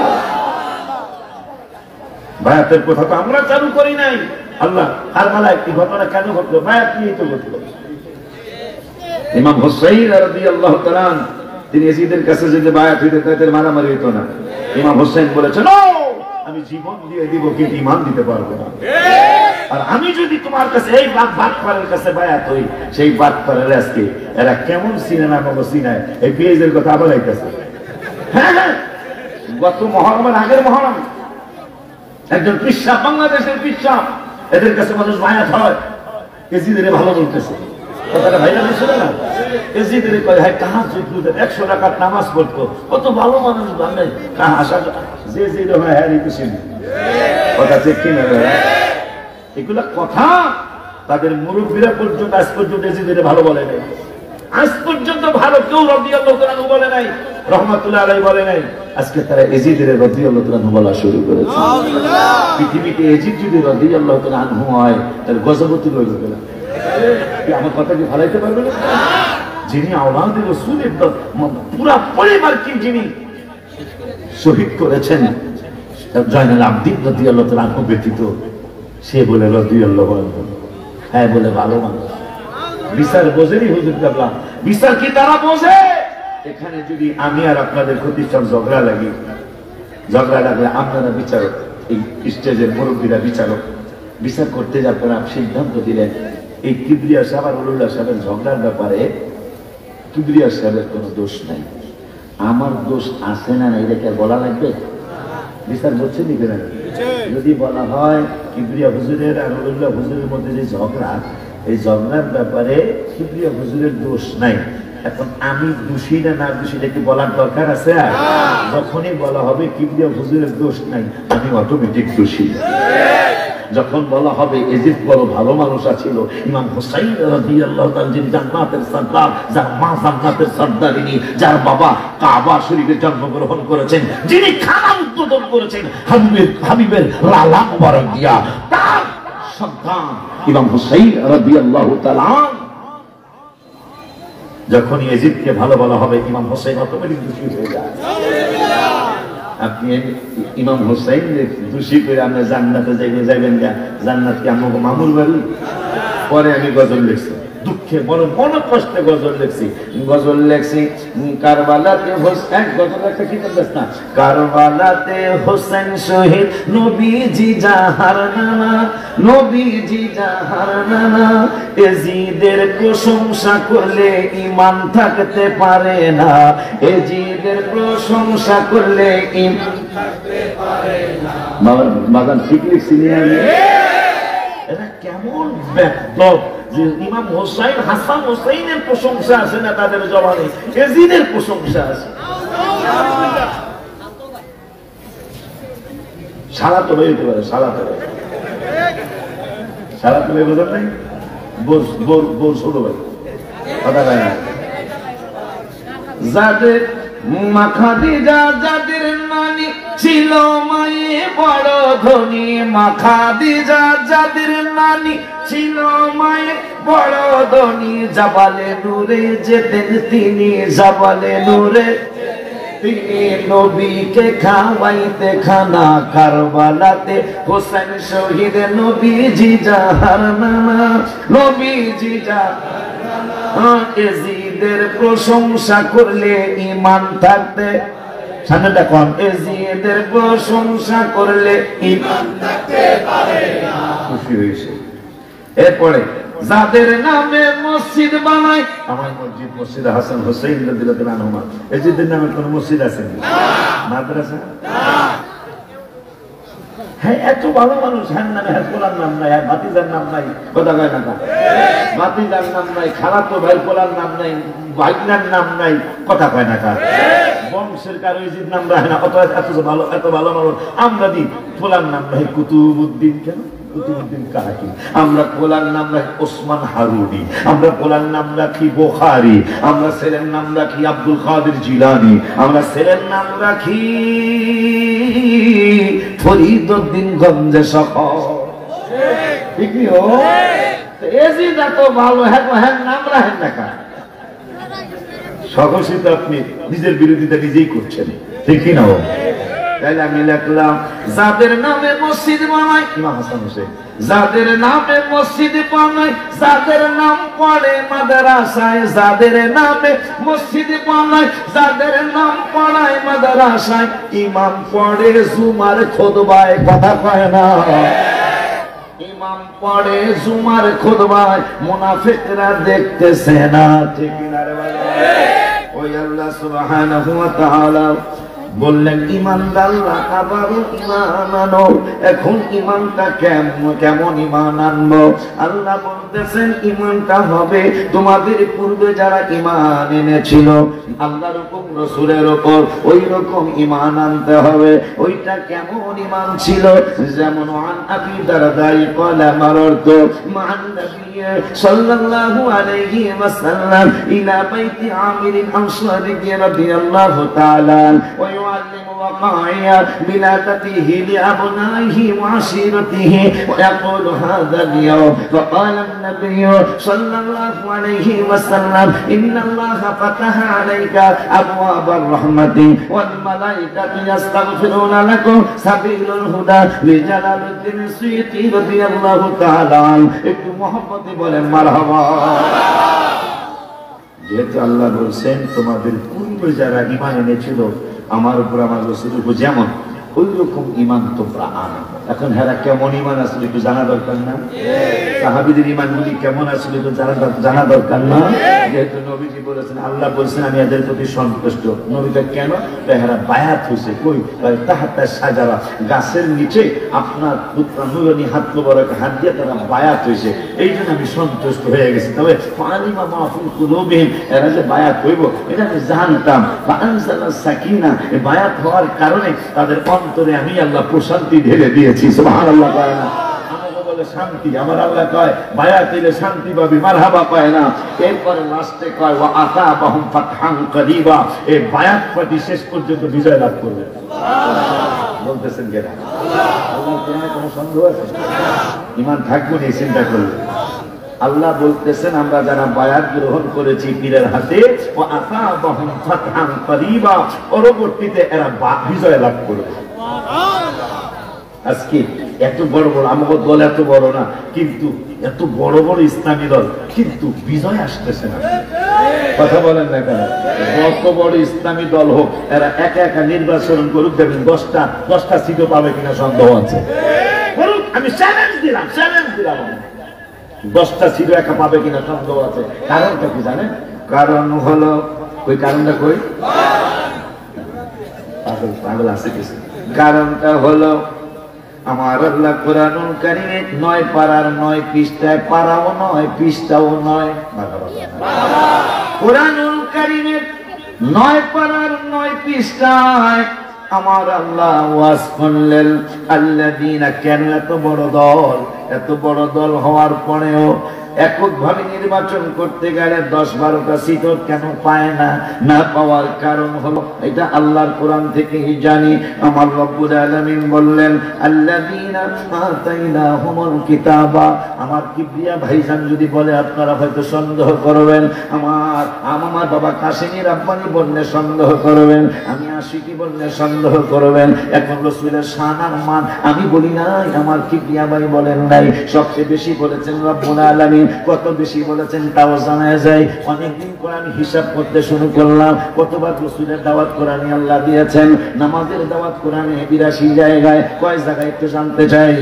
বায়াতের কথা তো আমরা চালু করি নাই। আল্লাহ কারবালায় একটি ঘটনা কেন ঘটলো? বায়াত নিয়ে তো ঘটলো। ইমাম হুসাইন রাদিয়াল্লাহু তাআলা তিনি ইয়াজিদের কাছে যদি বায়াত হইতে তাদের মারামারি হইতো না। ইমাম হুসাইন বলেছেন আমি জীবন দিয়ে দিব কিন্তু ঈমান দিতে পারবো না। আর আমি যদি তোমার কাছে এই বাটপারের কাছে বায়াত হই, সেই বাটপারের আজকে এরা কেমন সিনেমা আমাকে সিনায় এই পেজের কথা আবার আইতেছে। হ্যাঁ হ্যাঁ, গত মহরমের আগের মহরম একজন পিসাব, বাংলাদেশের পিসাব, এদের কাছে মানুষ বায়াত হয়। এজিদের ভালো বলতেছে কথাটা, ভাইরা দিছিল না? এজিদের কয় হ্যাঁ তাহাজ্জুদ 100 রাকাত নামাজ পড়তো, কত ভালো মানুষ বানাই কাহা আশা যে যে হয় হ্যাঁ রিকুশিন কথা ঠিক কিনা? এগুলা কথা তাদের মুরব্বীরা পর্যন্ত আজ পর্যন্ত এজিদের ভালো বলে নাই, আজ পর্যন্ত ভালো কেউ রাদিয়াল্লাহু তাআলা আনহু বলে নাই, রহমাতুল্লাহ আলাইহি বলে নাই। আজকে তারা এজিদের রাদিয়াল্লাহু তাআলা আনহু বলা শুরু করেছে। পৃথিবীতে এজিদ যদি রাদিয়াল্লাহু তাআলা আনহু হয় তাহলে গজবতী লইল গেল। আমার কথা কি ভালাইতে পারবে না? যিনি আওলাদে রাসূলের পুরা পরিবারকে যিনি শহীদ করেছেন, জয়নুল আবদিন রাদিয়াল্লাহু তাআলা আনহু ব্যতীত, সে বলে রাদিয়াল্লাহু আনহু, হ্যাঁ বলে ভালো মানুষ। বিচার বোঝেনি হুজুর কাবলা, বিচার কি তারা বোঝে? এখানে যদি আমি আর আপনাদের প্রতিষ্ঠান ঝগড়া লাগি, ঝগড়া লাগলে আপনারা বিচারক, এই স্টেজের মুরব্বীরা বিচারক, বিচার করতে যে আপনারা সিদ্ধান্ত দিলেন এই কিবরিয়া সাহেব আর উলুল্লাহ সাহেবের ঝগড়ার ব্যাপারে কিবরিয়া সাহেবের কোনো দোষ নাই, আমার দোষ আছে না নাই এটাকে বলা লাগবে? বিচার করছেন নি কেন? যদি বলা হয় কিবরিয়া হুজুরের আর উলুল্লাহ হুজুরের মধ্যে যে ঝগড়া, এই ঝগড়ার ব্যাপারে কিবরিয়া হুজুরের দোষ নাই, এখন আমি দোষী না না দোষী কি বলার দরকার আছে? আর যখনই বলা হবে কিবরিয়া হুজুরের দোষ নাই, আমি অটোমেটিক দোষী। যখন বলা হবে এজিদ বড় ভালো মানুষ ছিল, ইমাম হুসাইন রাদিয়াল্লাহু তাআলা যিনি জান্নাতের সর্দার, যার মা জান্নাতের সর্দারিনী, যার বাবা কাবা শরীফে জন্মগ্রহণ করেছেন, যিনি খানা উদ্বোধন করেছেন হাবিবের লালা মুবারক দিয়া, তার সন্তান ইমাম হুসাইন রাদিয়াল্লাহু তাআলা, যখন এজিদকে ভালো বলা হবে ইমাম হুসাইন অটোমেটিক দোষী হয়ে যায়। আপনি ইমাম হুসাইন দোষী করে আমরা জান্নাতে যাইবেন না, জান্নাত কি আমাকে মামুর বাড়ি? পরে আমি গজল লিখছি, দুঃখে বড় মন কষ্টে গজল লিখছি, কারবালাতে হোসেন, গজল একটা কি করতেছ না, কারবালাতে হোসেন শহীদ নবীজি জাহার নানা, নবীজি জাহার নানা, এজিদের প্রশংসা করলে ঈমান থাকতে পারে না, এজিদের প্রশংসা করলে ঈমান থাকতে পারে না। বাগান ঠিক লিখছি নি আমি? এটা কেমন ব্যাপক যে ইমাম হোসাইন হাসান হোসাইনের প্রশংসা আছে না তাদের জবানে, এজিদের প্রশংসা আছে। সারা তো হইতে পারে, সারা তো বোঝেন নাই, বোর ছোট ভাই কথা কয় না। যাদের মা খাদিজা যাদের নানি ছিল মায়ে বড় ধনী, মা খাদিজা যাদের নানি ছিল মায়ে বড় ধনী, জাবালে নূরে যেতেন তিনি, জাবালে নূরে তিনি নবীকে খাওয়াইতে খানা, কারবালাতে হোসেন শহীদ নবীজি জাহার নানা, নবীজি জাহার নানা, এজিদের প্রশংসা করলে ঈমান থাকতে, সামনেটা কোন, এজিদের প্রশংসা করলে ঈমান থাকতে পারে না। খুশি হয়েছে। এরপরে যাদের নামে মসজিদ বানায়, আমার মসজিদ মসজিদ হাসান হোসেন রাদিয়াল্লাহু আনহুমা, এজিদের নামে কোন মসজিদ আছে না, মাদ্রাসা? হ্যাঁ, এত ভালো মানুষ, হ্যাঁ নামে হ্যাঁ কোলার নাম নাই, হ্যাঁ ভাতিজার নাম নাই, কথা কয় না, ভাতিজার নাম নাই, খালাতো ভাই কোলার নাম নাই, ভাইনার নাম নাই, কথা কয় না, বংশের কারো এজিদ নাম রাখে না, এত ভালো মানুষ আমরা দিই কোলার নাম রাখি কুতুবউদ্দিন, কেন কুতুবউদ্দিন কাহাকি, আমরা কোলার নাম রাখি ওসমান হারুনি, আমরা কোলার নাম রাখি বুখারী, আমরা ছেলের নাম রাখি আব্দুল কাদের জিলানী, আমরা ছেলের নাম রাখি ফরিদউদ্দিন গঞ্জে শখর, ঠিক নি? ও এজিদ এত ভালো, হ্যাঁ নাম রাখেন না কা, সকল সিদ্ধ আপনি নিজের বিরোধিতা নিজেই করছেন, ঠিক না? তাইলে আমি লিখলাম যাদের নামে মসজিদ বানায়, ইমাম হাসান হোসেন, যাদের নামে মসজিদ বানায়, যাদের নাম পড়ে মাদ্রাসায়, যাদের নামে মসজিদ বানায়, যাদের নাম পড়ায় মাদ্রাসায়, ইমাম পড়ে জুমার খুতবায়, কথা কয় না, ইমাম পড়ে জুমার খুতবায়, মুনাফিকরা দেখতেছে না, ঠিক না রে ভাই? ওই আল্লাহ সুবহানাহু ওয়া তাআলা বললেন ইমানদাররা আবারও ঈমান আনো। এখন ঈমানটা কেমন ঈমান আনবো? আল্লাহ বলতেছেন ঈমানটা হবে তোমাদের পূর্বে যারা ঈমান এনেছিল আল্লাহর উপর রাসূলের উপর, ওই রকম ঈমান আনতে হবে। ওইটা কেমন ঈমান ছিল? যেমন আন আবি দারদাই ক্বালা মাররতু মা'আন নবী সাল্লাল্লাহু আলাইহি ওয়াসাল্লাম ইলা বাইতি আমির আনসারী রাদিয়াল্লাহু তাআলা ওয়া يعلم وقائع بلادته لأبنائه وعشيرته ويقول هذا اليوم فقال النبي صلى الله عليه وسلم إن الله فتح عليك أبواب الرحمة والملائكة يستغفرون لكم سبيل الهدى لجلال الدين السيوطي رضي الله تعالى عنه একটু মহব্বতে বলেন মারহাবা। যেহেতু আল্লাহ বলছেন তোমাদের পূর্বে যারা ঈমান এনেছিল আমার উপর আমার রাসূলের উপর যেমন ওই রকম ঈমান তোমরা আনো। এখন হেরা কেমন ঈমান আসলে একটু জানা দরকার না? সাহাবীদের ঈমানগুলি কেমন আসলে একটু জানা দরকার না? যেহেতু নবীজি বলেছেন, আল্লাহ বলছেন আমি এদের প্রতি সন্তুষ্ট। নবীটা কেন? হেরা বায়াত হয়েছে কই? তাহাতা সাজারা, গাছের নিচে আপনার নুরানি হাত মোবারক হাত দিয়ে তারা বায়াত হয়েছে, এই জন্য আমি সন্তুষ্ট হয়ে গেছি। তবে ফালিমা মাফুল কুলুবিহিম, এরা যে বায়াত হইব এটা আমি জানতাম। ফাআনজালাস সাকিনা, এই বায়াত হওয়ার কারণে তাদের অন্তরে আমি আল্লাহ প্রশান্তি ঢেলে দিয়েছি। সুবহানাল্লাহ। কয় না আমাকে বলে শান্তি, আমার আল্লাহ কয় বায়াত দিলে শান্তি পাবি, মারহাবা কয় না। এরপরে লাস্টে কয় ওয়া আতাবাহুম ফাতহান করিবা, এই বায়াত পার্টি শেষ পর্যন্ত বিজয় লাভ করবে। বলতেছেন কেনা আল্লাহর কোরআনে কোনো সন্দেহ আছে? ঈমান থাকবে না চিন্তা করলে। আল্লাহ বলতেছেন আমরা যারা বায়াত গ্রহণ করেছি পীরের হাতে ও আতাবাহুম ফাতহান করিবা, পরবর্তীতে এরা বিজয় লাভ করবে। আজকে এত বড় বড় আমাদের দল, এত বড় না কিন্তু এত বড় বড় ইসলামী দল, কিন্তু বিজয় আসতেছে না। কথা বলেন না কেন? যত বড় ইসলামী দল হোক এরা একা একা নির্বাচন করুক, দেখবেন 10টা সিটও পাবে কিনা সন্দেহ আছে। আমি চ্যালেঞ্জ দিলাম 10টা সিটও একা পাবে কিনা সন্দেহ আছে। কারণটা কি জানেন? কারণ হলো ওই কারণটা কই পাগল আছে কিছু। কারণটা হলো আমার আল্লাহ কোরআনুল কারীমে 9 পারার 9 পৃষ্ঠায়, পারাও 9 পৃষ্ঠাও 9, কোরআনুল কারীমে 9 পারার 9 পৃষ্ঠায় আমার আল্লাহ ওয়াজ করলেন আল্লাযীনা, কেন এত বড় দল হওয়ার পরেও এককভাবে নির্বাচন করতে গেলে 10-12টা সিটও কেন পায় না পাওয়ার কারণ হলো এটা আল্লাহর কোরআন থেকেই জানি। আমার রব্বুল আলামিন বললেন আল্লাযীনা আতাইনাহুমুল কিতাবা। আমার কিবরিয়া ভাইজান যদি বলে আপনারা হয়তো সন্দেহ করবেন, আমার বাবা কাশিনী রাব্বানি বললে সন্দেহ করবেন, আমি আশিকি বললে সন্দেহ করবেন। এখন রাসূলের শান আর মান আমি বলি নাই, আমার কিবরিয়া ভাই বলেন নাই, সবচেয়ে বেশি বলেছেন রব্বুল আলামিন। কত বেশি বলেছেন তাও জানা যায়। অনেকদিন পর আমি হিসাব করতে শুরু করলাম কতবার রাসূলের দাওয়াত কোরআনে আল্লাহ দিয়েছেন। নামাজের দাওয়াত কোরআনে 82 জায়গায়, কয় জায়গায় একটু জানতে চাই?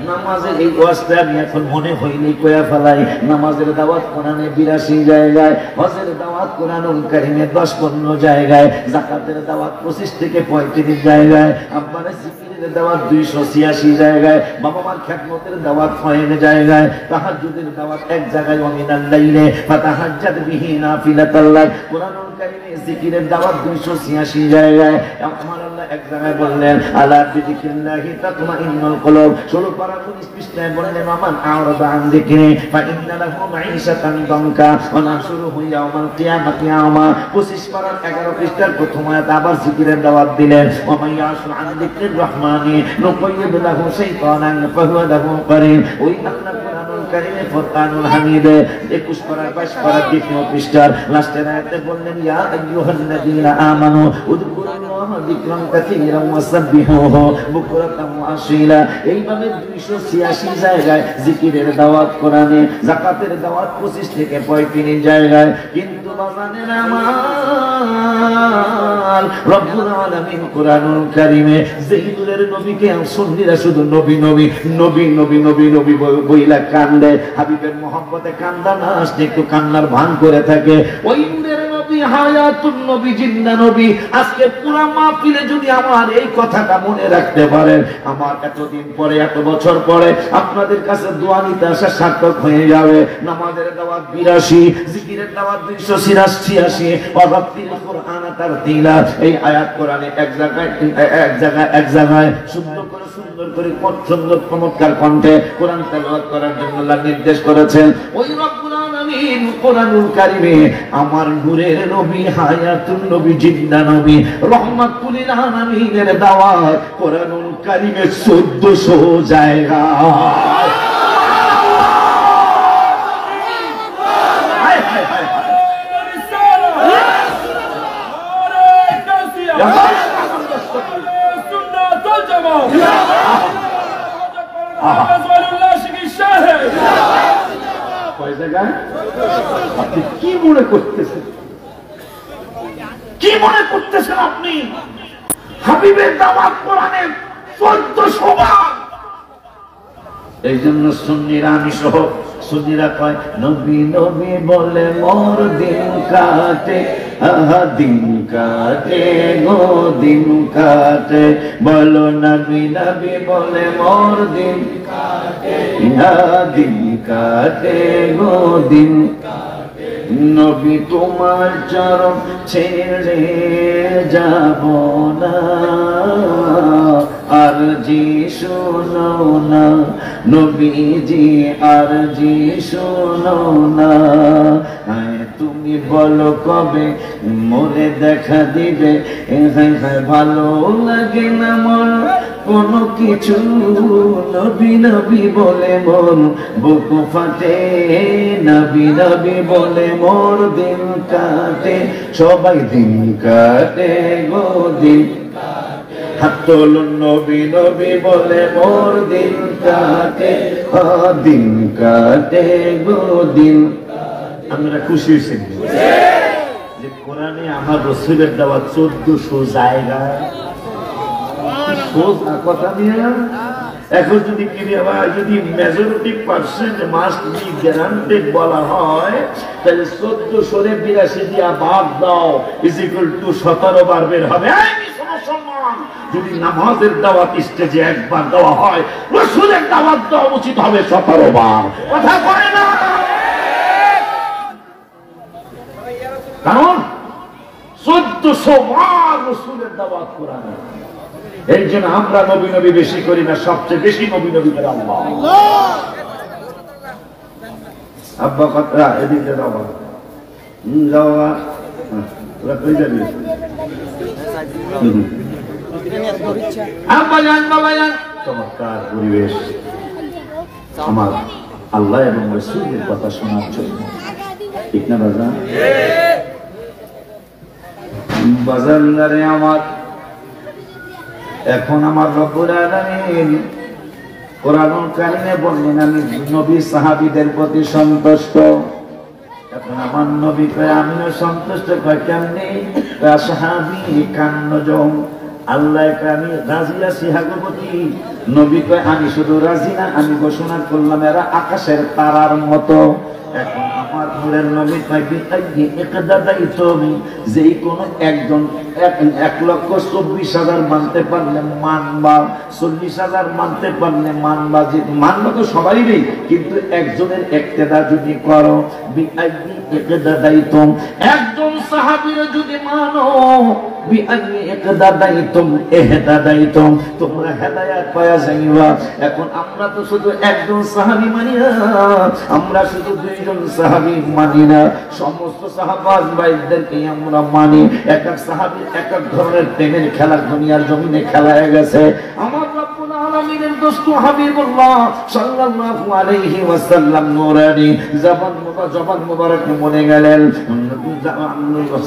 নামাজের এই ওয়াজটা আমি এখন মনে হইনি কয়া ফেলাই। নামাজের দাওয়াত কোরআনে 82 জায়গায়, হজের দাওয়াত কোরআনুল কারীমে 10-15 জায়গায়, যাকাতের দাওয়াত 25 থেকে 35 জায়গায়, আব্বারে জিকিরের দাওয়াত 286 জায়গায়, বাবা মার খেদমতের দাওয়াত 6 জায়গায়, তাহাজ্জুদের দাওয়াত 1 জায়গায়, ওয়া মিনাল লাইলি ফাতাহাজ্জাদ বিহি নাফিলাতাল লাক, কোরআনুল কারীমে জিকিরের দাওয়াত 286 জায়গায়। আমার আল্লাহ এক জায়গায় বললেন আলা বিযিকিল্লাহি তাতমাইন্নুল কুলুব, 16 পারা 19 পৃষ্ঠায় বললেন আমান আ'রাদা আন যিকরি ফাইন্না লাহু মাঈশাতান দানকা ওয়া নাহশুরুহু ইয়াওমাল কিয়ামাতি আমা। 25 পারার 11 পৃষ্ঠার প্রথম আয়াত আবার জিকিরের দাওয়াত দিলেন ওয়া মান ইয়াশু আন যিকরির রহমানি নুকাইয়িদ লাহু শাইতানান ফাহুয়া লাহু কারীন। ওই আল্লাহ কোরআনুল কারীমে ফুরকানুল হামিদে 21 পারার 22 পারার 2 পৃষ্ঠার লাস্টের আয়াতে বললেন ইয়া আইয়ুহাল্লাযীনা আমানু উযকুরুল্লাহা যিকরান কাসীরান ওয়াসাব্বিহুহু বুকরাতান ওয়া আসীলা। এইভাবে 286 জায়গায় জিকিরের দাওয়াত কোরআনে, যাকাতের দাওয়াত 25 থেকে 35 জায়গায়। কিন্তু বাজানের আমার রব্বুল আলামিন কোরআনুল কারীমে যেই নূরের নবীকে সুন্নিরা শুধু নবী নবী নবী নবী নবী নবী বইলা কান্দে, হাবিবের মহব্বতে কান্দা না আসলে একটু কান্নার ভান করে থাকে। ওই নূরের নবী নবী হায়াতুন নবী জিন্দা নবী। আজকে পুরা মাহফিলে যদি আমার এই কথাটা মনে রাখতে পারেন, আমার এতদিন পরে এত বছর পরে আপনাদের কাছে দোয়া নিতে আসা সার্থক হয়ে যাবে। নামাজের দাওয়াত 82, জিকিরের দাওয়াত 286, ওয়ারাতিল কুরআন তারতিলা। এই আয়াত কোরআনে এক জায়গায় সুন্দর করে সুন্দর চমৎকার কণ্ঠে কোরআন তেলাওয়াত করার জন্য আল্লাহ নির্দেশ করেছেন। ওই রব্বুল আলামিন কোরআনুল কারীমে আমার নূরের নবী হায়াতুন নবী জিন্দা নবী রহমাতুল লিল আলামিনের দাওয়াত কোরআনুল কারীমে 1400 জায়গা। আপনি কি মনে করতেছেন, কি মনে করতেছেন আপনি? হাবিবের দাওয়াত কোরআনে 1400 বার। এই জন্য সুন্নিরা, আমি সহ সুন্নিরা কয় নবী নবী বলে মোর দিন কাটে, আহা দিন কাটে গো দিন কাটে, বলো নবী নবী বলে মোর দিন কাটে, ইহা দিন কাটে গো দিন কাটে। নবী তোমার চরণ ছেড়ে যাব না, আর জি শোনো না নবীজি, আর জি শোনো না। তুমি বলো কবে মোরে দেখা দিবে, ভালো লাগে না মন কোনো কিছু, নবী নবী বলে মন বুক ফাটে, নবী নবী বলে মোর দিন কাটে, সবাই দিন কাটে গো দিন কাটে। হাত তোলুন নবী নবী বলে মোর দিন কাটে, দিন কাটে গো দিন। আমরা খুশি হয়েছি যে কোরআনে আমার রাসূলের দাওয়াত 1400 জায়গায়। কথা নিয়ে এখন যদি যদি majority percent must be guaranteed বলা হয়, তাহলে 1482 দিয়া ভাগ দাও ইজ ইকুয়াল টু 17 বার বের হবে। যদি নামাজের দাওয়াত স্টেজে একবার দেওয়া হয়, রাসূলের দাওয়াত দেওয়া উচিত হবে 17 বার। কথা কয় না? কারণ 1400 বার রাসূলের দাওয়াত কোরআনে। এই জন্য আমরা নবী নবী বেশি করি না, সবচেয়ে বেশি নবী নবী করে আল্লাহ। আব্বা কথা এদিকে যাও, যাওয়া তোরা কই যাবি? আব্বা জান বাবা জান, চমৎকার পরিবেশ আমার আল্লাহ এবং রাসূলের কথা শোনার জন্য, ঠিক না বাজান? বাজারে আমার এখন আমার রব্বুল আলামিন কোরআনুল কারীমে বললেন আমি নবী সাহাবীদের প্রতি সন্তুষ্ট। এখন আমার নবী কয় আমিও সন্তুষ্ট। কয় কেমনে? সাহাবী 51 জন। আল্লাহ কয় আমি রাজি আছি হাগবতী। নবী কয় আমি শুধু রাজি না, আমি ঘোষণা করলাম এরা আকাশের তারার মতো। এখন আমার নূরের নবী কয় বিআইয়ি ইকতাদাইতুম, যেই কোন একজন 1,24,000 মানতে পারলে মানবা, 40,000 মানতে পারলে মানবা। যে মানবা তো সবাই নেই, কিন্তু একজনের ইক্তেদা যদি করো, বিআইয়ি ইকতাদাইতুম, একজন সাহাবীর যদি মানো, বিআইয়ি ইকতাদাইতুম ইহতাদাইতুম, তোমরা হেদায়েত পাওয়া যাইবা। এখন আমরা তো শুধু একজন সাহাবী মানি না, আমরা শুধু দুইজন সাহাবী মানি না, সমস্ত সাহাবা ভাইদেরকে আমরা মানি। এক এক সাহাবী এক এক ধরনের প্রেমের খেলা দুনিয়ার জমিনে খেলায় গেছে। আমার রব্বুল আলামিনের দোস্ত হাবিবুল্লাহ সাল্লাল্লাহু আলাইহি ওয়াসাল্লাম নূরানি জবান মুবারক মনে গেলেন।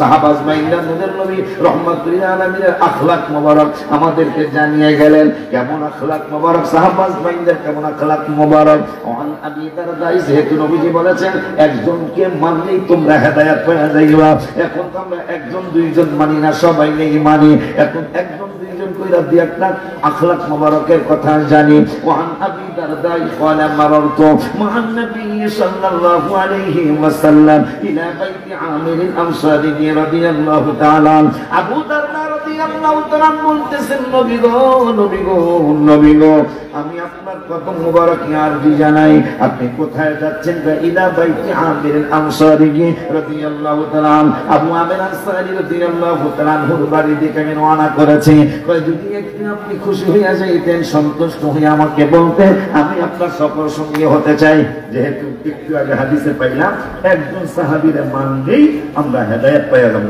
সাহাবা ভাইরা নূরের নবী রাহমাতুল লিল আলামিনের আখলাক মুবারক আমাদেরকে জানিয়ে গেলেন। কেমন আখলাক মুবারক সাহাবা ভাইদের, কেমন আখলাক মুবারক। ওয়ান আবি দারদা, যেহেতু নবীজি বলেছেন একজনকে মানলেই তোমরা হেদায়েত পেয়ে যাইবা। এখন তো আমরা একজন দুইজন মানি না, সবাই নেই মানি। এখন একজন দুইজন পরিবর্তন কইরা দি একটা আখলাক মোবারকের কথা জানি। ওয়ান আবি দারদা ক্বালা মারারতু মা'আন নবী সাল্লাল্লাহু আলাইহি ওয়াসাল্লাম ইলা বাইতি আমির আল-আনসারী রাদিয়াল্লাহু তাআলা। আবু দারদা রাদিয়াল্লাহু তাআলা বলতেছেন, নবী গো, নবী গো, নবী গো, আমি আপনার কদম মোবারক আরজি জানাই, আপনি কোথায় যাচ্ছেন? ইলা বাইতি আমির আল-আনসারী রাদিয়াল্লাহু তাআলা। আবু আমির আনসারী রাদিয়াল্লাহু তাআলা হুর বাড়ি দিকে আমি রওনা করেছি। যদি একটু আপনি খুশি হইয়া যাইতেন, সন্তুষ্ট হয়ে আমাকে বলতেন, আমি আপনার সফর সঙ্গী হতে চাই। যেহেতু একটু আগে হাদিসে পাইলাম একজন সাহাবীর মানলেই আমরা হেদায়েত পাইয়া যাব।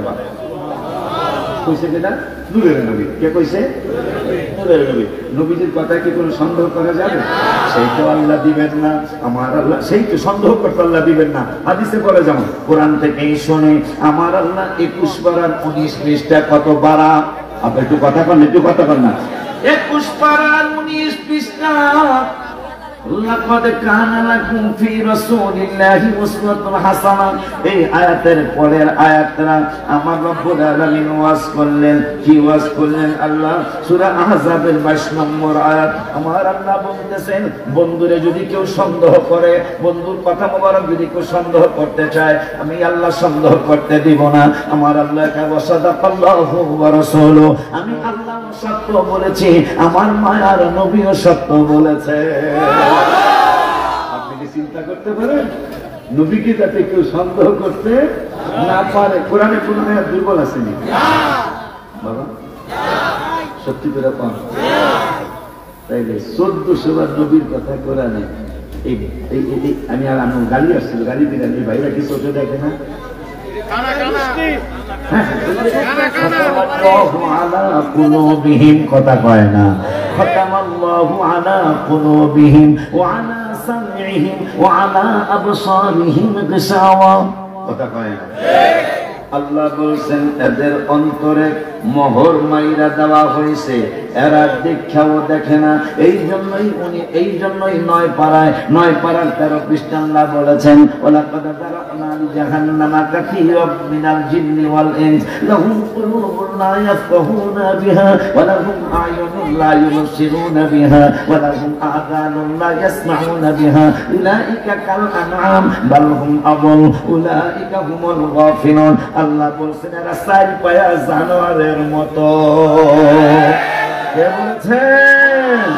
কইছে কিনা? নূরের নবী। কে কইছে? নূরের নবী। নবীজির কথা কি কোনো সন্দেহ করা যাবে? সেই তো আল্লাহ দিবেন না, আমার আল্লাহ, সেই তো সন্দেহ করতে আল্লাহ দিবেন না। হাদিসে পড়ে যেমন কোরআন থেকেই শুনে, আমার আল্লাহ 21 পারার 19 পৃষ্ঠা কত বারা, আপনি একটু কথা বলেন, একটু কথা বলেন না। 21 পারার 19 পৃষ্ঠা, লাকাদ কানা লাকুম ফি রাসূলিল্লাহি উসওয়াতুন হাসানাহ। এই আয়াতের পরের আয়াতটা আমার রব্বুল আলামিন ওয়াজ করলেন। কি ওয়াজ করলেন? আল্লাহ সূরা আহজাবের 22 নম্বর আয়াত। আমার আল্লাহ বলতেছেন, বন্ধুরে যদি কেউ সন্দেহ করে, বন্ধুর কথা মোবারক যদি কেউ সন্দেহ করতে চায়, আমি আল্লাহ সন্দেহ করতে দিব না। আমার আল্লাহ সাদাকাল্লাহু ওয়া রাসূলুহু, আমি আল্লাহ সত্য বলেছি, আমার মায়ার নবীও সত্য বলেছে। আপনি কি চিন্তা করতে পারেন নবীকে যাতে কেউ সন্দেহ করতে না পারে? কোরআনে কোন আয়াত দুর্বল আছে নি বাবা? সত্যি করে পান? তাইলে 1400 বার নবীর কথা কোরআনে। আমি আর আমি গাড়ি আসছিল, গাড়ি দিলেন, এই ভাইরা কি চোখে দেখে না? কথা কয় না। খতামাল্লাহু আলা কুলুবিহিম ওয়া আলা সামইহিম ওয়া আলা আবসারিহিম গিশাওয়া। কথা কয় না। আল্লাহ বলছেন, এদের অন্তরে মোহর মাইরা দেওয়া হয়েছে, এরা দেখাও দেখে না। এই জন্যই 9 পারার 13 পৃষ্ঠা আল্লাহ বলেছেন, ওয়ালাকাদ যারানা লিজাহান্নামা কাসীরাম মিনাল জিন্নি ওয়াল ইনস লাহুম কুলুবুন লা ইয়াফকাহুনা বিহা ওয়া লাহুম আ'য়ুনুন লা ইউবসিরুনা বিহা ওয়া লাহুম আযানুন লা ইয়াসমাউনা বিহা উলাইকা কাল আনআম বাল হুম আদাল উলাইকা হুমুল গাফিলুন। আল্লাহ বলছেন, এরা 4 পায়া জানোয়ারের মতো। কে বলছেন?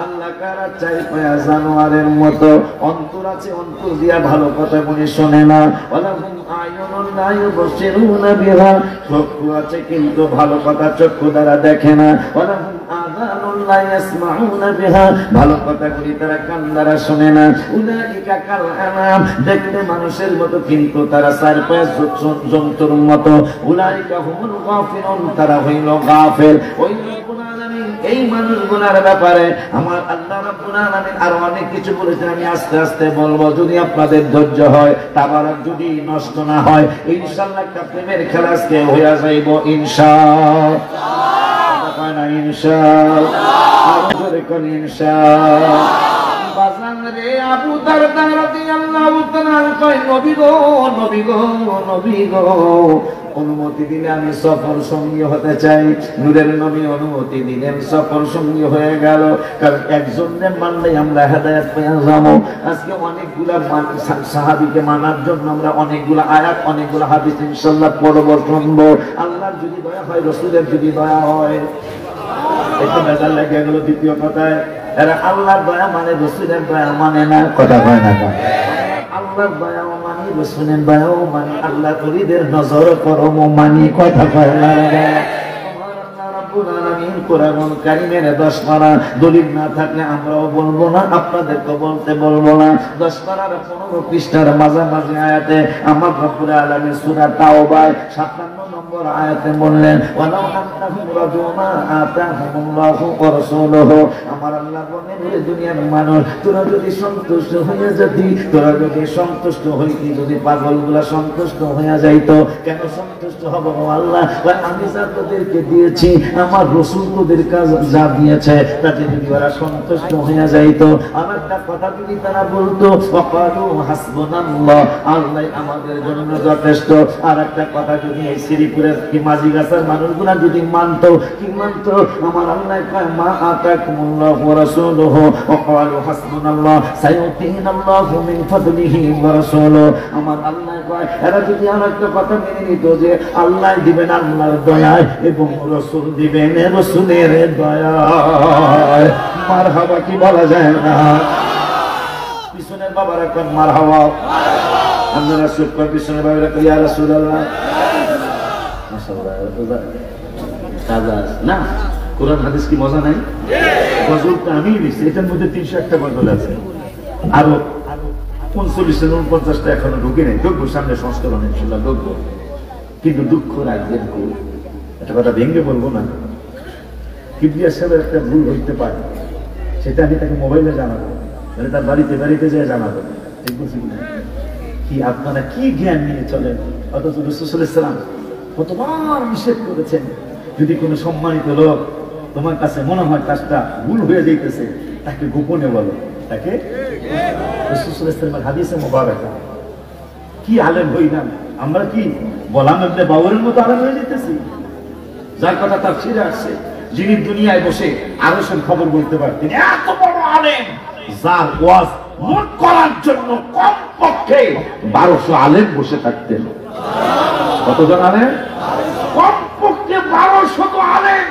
আল্লাহ কারা 4 পায়া জানোয়ারের মতো। অন্তর আছে, অন্তর দিয়া ভালো কথা মনে শোনে না। ওয়ালাহুম আ'য়ুনুন লা ইউবসিরুনা বিহা, চক্ষু আছে কিন্তু ভালো কথা চক্ষু দ্বারা দেখে না। ওয়ালাহুম আযানুন লা ইয়াসমাউনা বিহা, ভালো কথাগুলি তারা কান দ্বারা শোনে না। উলাইকা কাল আনাম, দেখতে মানুষের মতো কিন্তু তারা 4 পায়া জন্তুর মতো। উলাইকা হুমুল গাফিলুন, তারা হইল গাফেল। ওই রব্বুল আলামিন এই মানুষগুলোর ব্যাপারে আমার আল্লাহ রাব্বুল আলামিন আর অনেক কিছু বলেছেন। আমি আস্তে আস্তে বলবো, যদি আপনাদের ধৈর্য হয়, তাবারক যদি নষ্ট না হয়, ইনশাআল্লাহ একটা প্রেমের খেলা আজকে হইয়া যাইব ইনশাআল্লাহ। ইনশাআল্লাহ। বাজান রে, আবু দারদা রাদিয়াল্লাহু তাআলা কয়, নবী গো, নবী গো, নবী গো, অনুমতি দিলে আমি সফর সঙ্গী হতে চাই। নূরের নবী অনুমতি দিলেন, সফর সঙ্গী হয়ে গেল। কারণ একজনের মানলে আমরা হেদায়েত পেয়ে যাবো। আজকে অনেকগুলা সাহাবীকে মানার জন্য আমরা অনেকগুলা আয়াত, অনেকগুলা হাদিস ইনশাআল্লাহ পড়ব, শুনবো। আল্লাহর যদি দয়া হয়, রাসূলের যদি দয়া হয়, একটু বেজার লাগে গেল। দ্বিতীয় কথায়, এরা আল্লাহর দয়া মানে, রাসূলের দয়া মানে না। কথা কয় না? আল্লাহর দয়াও মানি, রাসূলের দয়াও মানি, আল্লাহ ওলিদের নজর করম মানি। কথা কয় না? কোরআন কারীমের 10 পারা দলিল না থাকলে আমরাও বলবো না, আপনাদেরকে বলতে বলবো না। 10 পারার 15 পৃষ্ঠার মাঝামাঝি আয়াতে আমার রব্বুল আলামিন সূরা তাওবা 57 নম্বর আয়াতে বললেন, ওয়ালাউ আন্নাহুম রাজুমা আতাহুমুল্লাহু ওয়া রাসূলুহু। আমার আল্লাহ বলেন, এই দুনিয়ার মানুষ, তোরা যদি সন্তুষ্ট হয়ে যেতি, তোরা যদি সন্তুষ্ট হইতি, যদি পাগলগুলা সন্তুষ্ট হয়ে যাইতো, কেন সন্তুষ্ট হব আল্লাহ? আমি যা তোদেরকে দিয়েছি, আমার রাসূল তোদের কাজ যা দিয়েছে, তাতে যদি ওরা সন্তুষ্ট হয়ে যাইতো। আর একটা কথা যদি তারা বলতো, ওয়াকালু হাসবুনাল্লাহ, আল্লাহ আমাদের জন্য যথেষ্ট। আর একটা কথা যদি এই শরীফ শ্রীপুরের কি মাঝি গাছার মানুষগুলা যদি মানতো কি মানতো আমার আল্লাহ কয় মা আতাকুমুল্লাহু ওয়া রাসূলুহু ওয়া ক্বালু হাসবুনাল্লাহ সায়ুতিনাল্লাহু মিন ফাদলিহি ওয়া রাসূলুহু আমার আল্লাহ কয় এরা যদি আরেকটা কথা মেনে নিত যে আল্লাহ দিবেন আল্লাহর দয়ায় এবং রাসূল দিবেন রাসূলের দয়ায় মারহাবা কি বলা যায় না পিছনের বাবারা কোন মারহাবা আপনারা সুপার পিছনের বাবারা কই ইয়া রাসূলুল্লাহ মাশাআল্লাহ কাজা না কোরআন হাদিস কি মজা নাই গজলটা আমি লিখছি এটার মধ্যে 301টা গজল আছে আরো 39-49টা এখনো ঢুকে নেই ঢুকবো সামনে সংস্করণ ইনশাআল্লাহ ঢুকবো কিন্তু দুঃখ রাখবেন একটা কথা ভেঙে বলবো না কিবরিয়া সাহেবের একটা ভুল হইতে পারে সেটা আমি তাকে মোবাইলে জানাবো মানে তার বাড়িতে বাড়িতে যেয়ে জানাবো ঠিক বলছি কি আপনারা কি জ্ঞান নিয়ে চলেন অথচ রাসূল সাল্লাল্লাহু আলাইহি ওয়াসাল্লাম কতবার নিষেধ করেছেন যদি কোনো সম্মানিত লোক তোমার কাছে মনে হয় কাজটা ভুল হয়ে যাইতেছে তাকে গোপনে বলো তাকে রাসূল সাল্লাল্লাহু আলাইহি ওয়াসাল্লামের হাদিসে মোবারক কি আলেম হইলাম আমরা কি গোলাম ইবনে বাউরের মতো আলেম হয়ে যেতেছি যার কথা তাফসীরে আসছে যিনি দুনিয়ায় বসে আরশের খবর বলতে পারতেন এত বড় আলেম যার ওয়াজ মোট করার জন্য কমপক্ষে 1200 আলেম বসে থাকতেন কতজন আলেম কমপক্ষে 1200 আলেম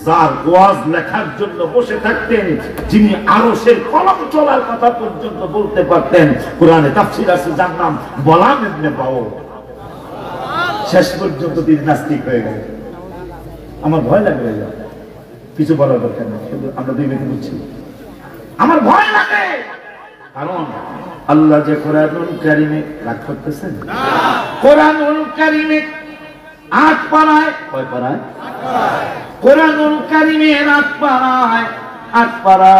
যার ওয়াজ লেখার জন্য বসে থাকতেন যিনি আরশের কলম চলার কথা পর্যন্ত বলতে পারতেন কোরআনে তাফসীর আছে যার নাম গোলাম ইবনে বাউর শেষ পর্যন্ত তিনি নাস্তিক হয়ে গেলেন আমার ভয় লাগে কিছু বলার দরকার নেই আমরা দুই ব্যক্তি বুঝছি আমার ভয় লাগে কারণ আল্লাহ যে কোরআনুল কারীমে রাগ করতেছেন না কোরআনুল কারীমে 8 পারায় কয় পারায় 8 পারায় কোরআনুল কারীমে 8 পারায় 8 পারা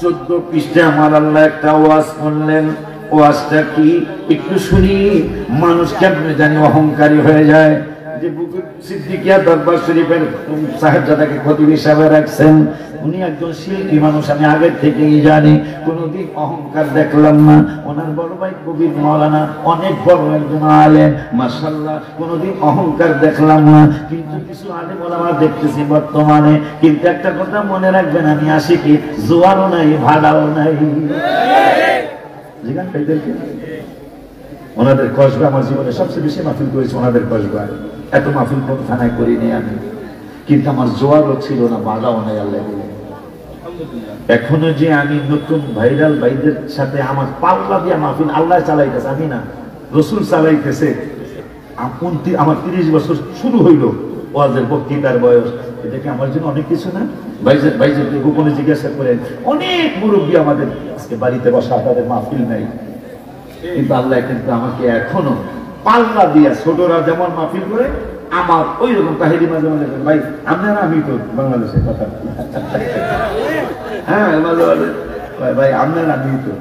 14 পৃষ্ঠা আমার আল্লাহ একটা ওয়াজ করলেন ওয়াজটা কি একটু শুনি মানুষ কেমনে জানি অহংকারী হয়ে যায় যে সিদ্দিকিয়া দরবার শরীফের সাহেবজাদাকে খতিব হিসাবে রাখছেন উনি একজন শিল্পী মানুষ আমি আগে থেকেই জানি কোনদিন অহংকার দেখলাম না ওনার বড় ভাই কবির মাওলানা অনেক বড় একজন আলেম মাশাআল্লাহ কোনদিন অহংকার দেখলাম না কিন্তু কিছু আলেম ওলামা দেখতেছি বর্তমানে কিন্তু একটা কথা মনে রাখবেন আমি আশিকি জোয়ারও নাই ভাড়াও নাই জিগান ভাইদেরকে ওনাদের কসবা আমার জীবনে সবচেয়ে বেশি মাহফিল করেছি ওনাদের কসবা এত মাহফিল কোন থানায় করিনি আমি কিন্তু আমার জোয়ারও ছিল না বাধাও নাই আল্লাহ এখনো যে আমি নতুন ভাইরাল ভাইদের সাথে আমার পাল্লা দিয়া মাহফিল আল্লাহ চালাইতেছে আমি না রাসূল চালাইতেছে আমার 30 বছর শুরু হইল ওয়াজের বক্তৃতার বয়স এটা কি আমার জন্য অনেক কিছু না ভাইজানকে গোপনে জিজ্ঞাসা করেন অনেক মুরব্বী আমাদের আজকে বাড়িতে বসা তাদের মাহফিল নাই কিন্তু আল্লাহ কিন্তু আমাকে এখনো পাল্লা দিয়া ছোটরা যেমন মাহফিল করে আমার ওই রকম কাহিনী মাঝে মাঝে ভাই আপনারা আমি তো বাংলাদেশের কথা হ্যাঁ মাঝে মাঝে ভাই আপনারা আমি তো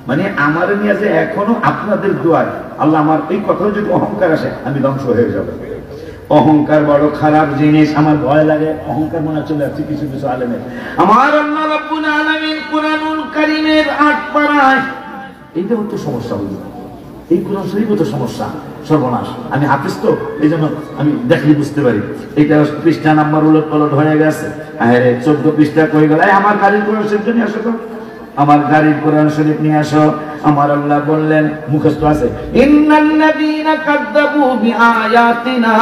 মানে আমার নিয়ে যে এখনো আপনাদের দোয়ায় আল্লাহ আমার এই কথাও যদি অহংকার আসে আমি ধ্বংস হয়ে যাবো অহংকার বড় খারাপ জিনিস আমার ভয় লাগে অহংকার মনে চলে যাচ্ছে কিছু কিছু আলেমের আমার আল্লাহ রাব্বুল আলামিন কোরআনুল কারীমের 8 পারায় এইটা হচ্ছে সমস্যা হলো এই কোরআন শরীফ তো সমস্যা সর্বনাশ আমি হাফেজ তো এই জন্য আমি দেখলে বুঝতে পারি এটা পৃষ্ঠা নাম্বার উলট পালট হয়ে গেছে আরে 14 পৃষ্ঠা কই গেল আমার গাড়ির কোরআন শরীফ নিয়ে আসো তো আমার গাড়ির কোরআন শরীফ নিয়ে আসো আমার আল্লাহ বললেন মুখস্থ আছে ইন্নাল লাযীনা কাযযাবু বিআয়াতিনা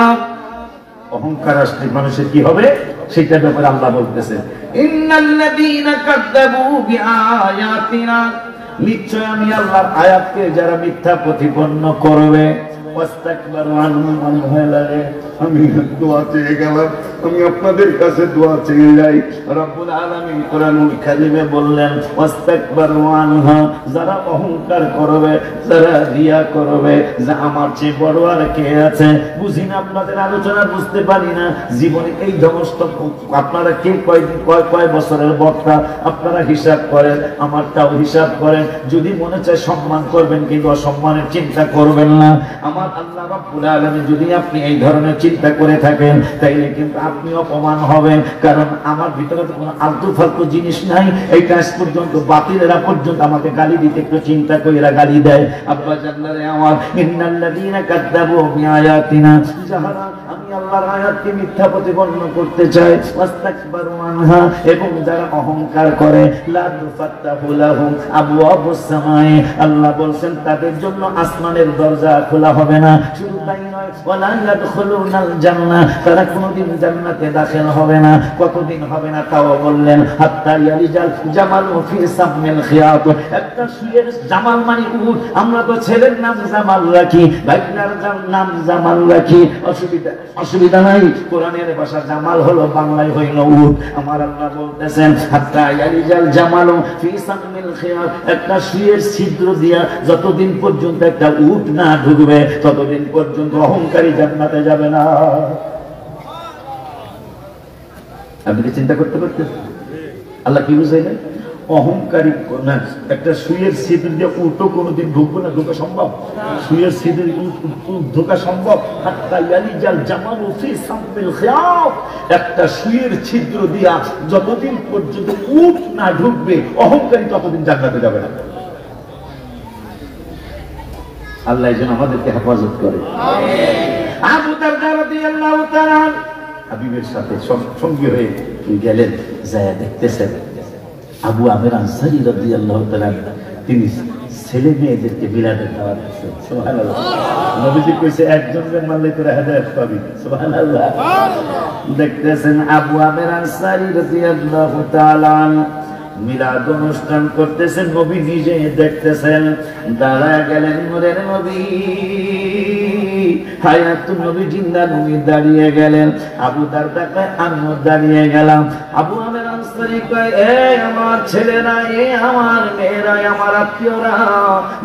অহংকার আসলে মানুষের কি হবে সেটা ব্যাপারে আল্লাহ বলতেছেন ইন্নাল লাযীনা কাযযাবু বিআয়াতিনা নিশ্চয় আমি আল্লাহর আয়াতকে যারা মিথ্যা প্রতিপন্ন করবে আমি দোয়া চেয়ে গেলাম আমি আপনাদের কাছে দোয়া চেয়ে যাই রব্বুল আলামিন কোরআনুল কারীমে বললেন ওয়াস্তাকবারু আনহা যারা অহংকার করবে যারা রিয়া করবে যে আমার চেয়ে বড় আর কে আছে বুঝি না আপনাদের আলোচনা বুঝতে পারি না জীবনে এই সমস্ত আপনারা কে কয় বছরের বক্তা আপনারা হিসাব করেন আমারটাও হিসাব করেন যদি মনে চায় সম্মান করবেন কিন্তু অসম্মানের চিন্তা করবেন না আমার আল্লাহ রাব্বুল আলামিন যদি আপনি এই ধরনের চিন্তা করে থাকেন তাইলে কিন্তু আপনি অপমান হবেন, কারণ আমার ভিতরে তো কোনো আলতু ফালতু জিনিস নাই। এই কাজ পর্যন্ত বাতিলেরা পর্যন্ত আমাকে গালি দিতে একটু চিন্তা করে এরা গালি দেয়। আব্বা জানলারে আমার ইন্নাল্লাযীনা কাযযাবু বিআয়াতিনা, যাহারা আমি আল্লাহর আয়াতকে মিথ্যা প্রতিপন্ন করতে চায়, ওয়াস্তাকবারু আনহা, এবং যারা অহংকার করে, লা তুফাত্তাহু লাহুম আবওয়াবুস সামায়ে, আল্লাহ বলছেন তাদের জন্য আসমানের দরজা খোলা হবে না। শুধু তাই নয়, ওয়ালা ইয়াদখুলুনাল জান্নাহ, তারা কোনোদিন জান্নাতে দাখিল হবে না। কতদিন হবে না তাও বললেন, হাত্তা ইয়ালিজাল জামালু ফি সামিল খিয়াত, একটা শুয়ের জামাল মানে উট। আমরা তো ছেলের নাম জামাল রাখি, ভাইনার নাম জামাল রাখি, অসুবিধা নাই। কোরআনের ভাষা জামাল হলো, বাংলায় হইল উট। আমার আল্লাহ বলতেছেন হাত্তা ইয়ালিজাল জামালু ফি সামিল খিয়াত, একটা শুয়ের ছিদ্র দিয়া যতদিন পর্যন্ত একটা উট না ঢুকবে ততদিন পর্যন্ত অহংকারী জান্নাতে যাবে না। আপনি কি চিন্তা করতে পারতেন আল্লাহ কি বুঝাইলেন? অহংকারী না, একটা সুয়ের ছিদ্র দিয়ে উটও কোনোদিন ঢুকবে না, ঢোকা সম্ভব? সুয়ের ছিদ্র ঢোকা সম্ভব? একটা সুয়ের ছিদ্র দিয়া যতদিন পর্যন্ত উট না ঢুকবে অহংকারী ততদিন জান্নাতে যাবে না। আল্লাহ যেন আমাদেরকে হেফাজত করে। আবু দারদা রাদিয়াল্লাহু তাআলা হাবিবের সাথে সঙ্গী হয়ে গেলেন, যায় দেখতেছেন আবু আমির আনসারী রাদিয়াল্লাহু তাআলা তিনি ছেলে মেয়েদেরকে বিলাদের দাওয়াত দিচ্ছেন। সুবহানাল্লাহ। নবীজি কইছে একজনের মানলে তোরা হেদায়েত পাবি। সুবহানাল্লাহ। দেখতেছেন আবু আমির আনসারী রাদিয়াল্লাহু তাআলা মিলাদ অনুষ্ঠান করতেছেন, নবী নিজে দেখতেছেন। দাঁড়ায় গেলেন নূরের নবী, হায়াতুন নবী জিন্দা নবী দাঁড়িয়ে গেলেন। আবু দারদা কয় আমিও দাঁড়িয়ে গেলাম। আবু আমির আনসারী কয় এ আমার ছেলেরা, এ আমার মেয়েরা, আমার আত্মীয়রা,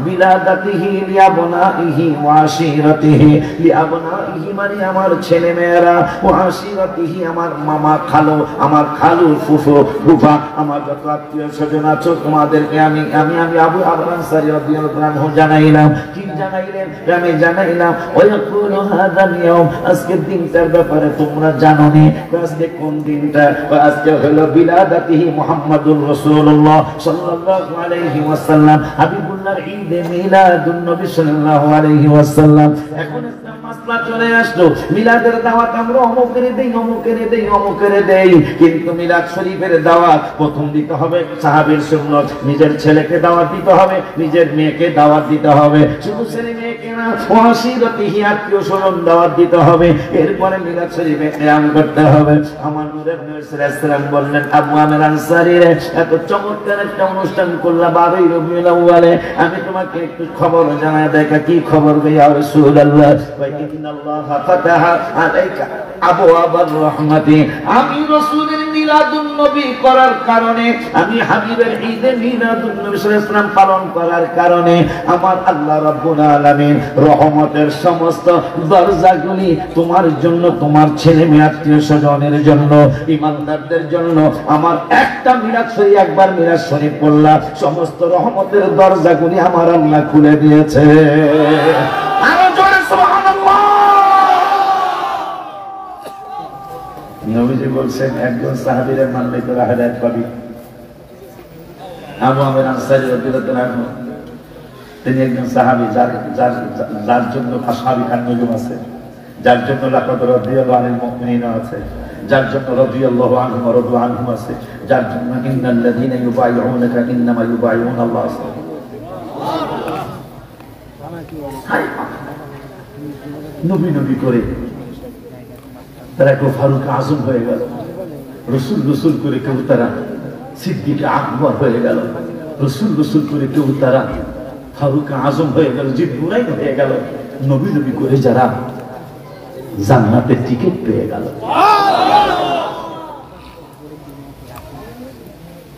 বিলাদাতিহি লিয়াবনাইহি ওয়া আশিরাতিহি, লিয়াবনাইহি মানে আমার ছেলে মেয়েরা, ওয়া আশিরাতিহি আমার মামা খালো, আমার খালু ফুফু ফুফা, আমার যত আত্মীয় স্বজন আছো তোমাদেরকে আমি আমি আমি আবু আমির আনসারী রাদিয়াল্লাহু আনহু জানাইলাম। কি জানাইলেন? আমি জানাইলাম ওয়ায়াকুলু হাযাল ইয়াউম, আজকের দিনটার ব্যাপারে তোমরা জানো নি? আজকে কোন দিনটা? আজকে হলো বিলাদাতিহি মুহাম্মাদুর রাসূলুল্লাহ সাল্লাল্লাহু আলাইহি ওয়াসাল্লাম, হাবিবুল্লাহর ঈদ মিলাদুন নবী সাল্লাল্লাহু আলাইহি ওয়াসাল্লাম। এখন একটা মাসলা চলে আসলো, মিলাদের দাওয়াত আমরা অমুকের দেই, অমুকের দেই, অমুকের দেই, কিন্তু মিলাদ শরীফের দাওয়াত প্রথম দিতে হবে সাহাবীর সুন্নাত। নিজের ছেলেকে দাওয়াত দিতে হবে, নিজের মেয়েকে দাওয়াত দিতে হবে, শুধু ছেলে মেয়েকে না, ওয়াসিরাতিহি আত্মীয় স্বজন দাওয়াত দিতে হবে। এরপরে মিলাদ শরীফে কিয়াম করতে হবে। আমার নূরের নবী সাল্লাল্লাহু আলাইহি ওয়াসাল্লাম বললেন, আবু আমির আনসারী রে, এত চমৎকার একটা অনুষ্ঠান করলা 12 রবিউল আউয়ালে, আমি তোমাকে একটু খবর জানায় দেখা। কি খবর গো ইয়া রাসূলুল্লাহ? ওয়া ইন্নাল্লাহা ফাতাহা আলাইকা আবওয়াবার রাহমাতি, আমি রাসূলের মিলাদুন নবী করার কারণে, আমি হাবিবের ঈদে মিলাদুন নবী সাল্লাল্লাহু আলাইহি ওয়াসাল্লাম পালন করার কারণে আমার আল্লাহ রাব্বুল আলামিন রহমতের সমস্ত দরজাগুলি তোমার জন্য, তোমার ছেলে মেয়ে আত্মীয় স্বজনের জন্য, ইমানদারদের জন্য, আমার একটা মিলাদ শরীফ, একবার মিলাদ শরীফ পড়লা, সমস্ত রহমতের দরজাগুলি আমার আল্লাহ খুলে দিয়েছে। আরো জোরে সুবহানাল্লাহ। নবীজি বলছেন একজন সাহাবীর মানলে তোরা হেদায়েত পাবি। আবু আমির আনসারী রাদিয়াল্লাহু আনহু তিনি একজন সাহাবী, যার জন্য আসহাবী খান্নজুম আছে, যার জন্য লাকাদ রাদিয়াল্লাহু আনিল মুমিনিনা আছে, যার জন্য রাদিয়াল্লাহু আনহুম ওয়া রাদু আনহু আছে, যার জন্য ইন্নাল্লাযীনা ইউবাইউনাকা ইন্নামা ইউবাইউনা আল্লাহ। নবী নবী করে তারা কেউ ফারুক আজম হয়ে গেল, রসুল রসুল করে কেউ তারা সিদ্দিক আকবর হয়ে গেল, রসুল রসুল করে কেউ তারা ফারুক আজম হয়ে গেল, জিবরাইল হয়ে গেল। নবী নবী করে যারা জান্নাতের টিকিট পেয়ে গেল।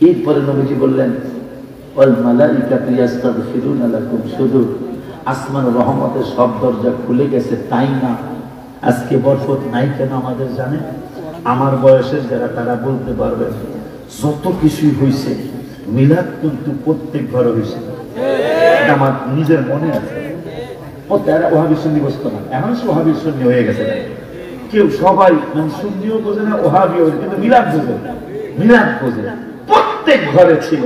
এরপরে নবীজি বললেন ওয়াল মালাইকাতু ইস্তাগফিরুনা লাকুম, শুধু আসমান রহমতের সব দরজা খুলে গেছে তাই না, আজকে বরকত নাই কেন আমাদের জানেন? আমার বয়সের যারা তারা বলতে পারবে, যত কিছুই হয়েছে মিলাদ কিন্তু প্রত্যেক ঘরে হয়েছে। আমার নিজের মনে আছে, ওহাবি সুন্নি বসতো না, এখন ওহাবি সুন্নি হয়ে গেছে। কেউ সবাই মানে সুন্নিও বোঝে না, ওহাবিও কিন্তু মিলাদ বোঝে না, মিলাদ বোঝে না, প্রত্যেক ঘরে ছিল।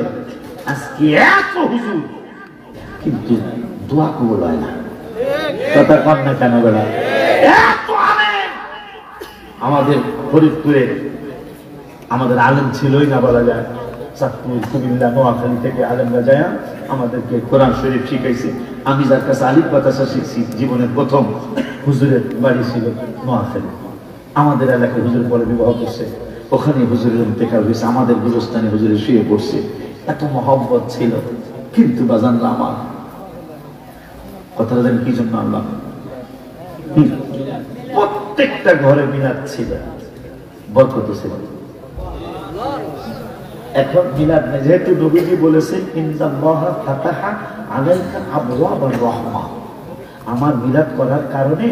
আজকে এত হুজুর কিন্তু দোয়া কবুল হয় না, কথা কন না কেন বেলা? এত আলেম আমাদের ফরিদপুরে, আমাদের আলেম ছিলই না বলা যায়। চাঁদপুর, কুমিল্লা, নোয়াখালী থেকে আলেমরা যায় আমাদেরকে কোরআন শরীফ শিখাইছে। আমি যার কাছে আলিফ বাতাসা শিখছি, জীবনের প্রথম হুজুরের বাড়ি ছিল নোয়াখালী। আমাদের এলাকায় হুজুর পরে বিবাহ করছে, ওখানে হুজুরের ইন্তেকাল হয়েছে, আমাদের গুরুস্থানে হুজুরে শুয়ে পড়ছে। এত মহব্বত ছিল। কিন্তু বাজানরা আমার কথাটা জানি কি জন্য আল্লাহ প্রত্যেকটা ঘরে মিলাদ ছিল, বরকত ছিল। এখন মিলাদ নেই, যেহেতু নবীজি বলেছেন ইননাল্লাহা ফাতাহা আলাইকা আবওয়াবার রাহমাহ, আমার মিলাদ করার কারণে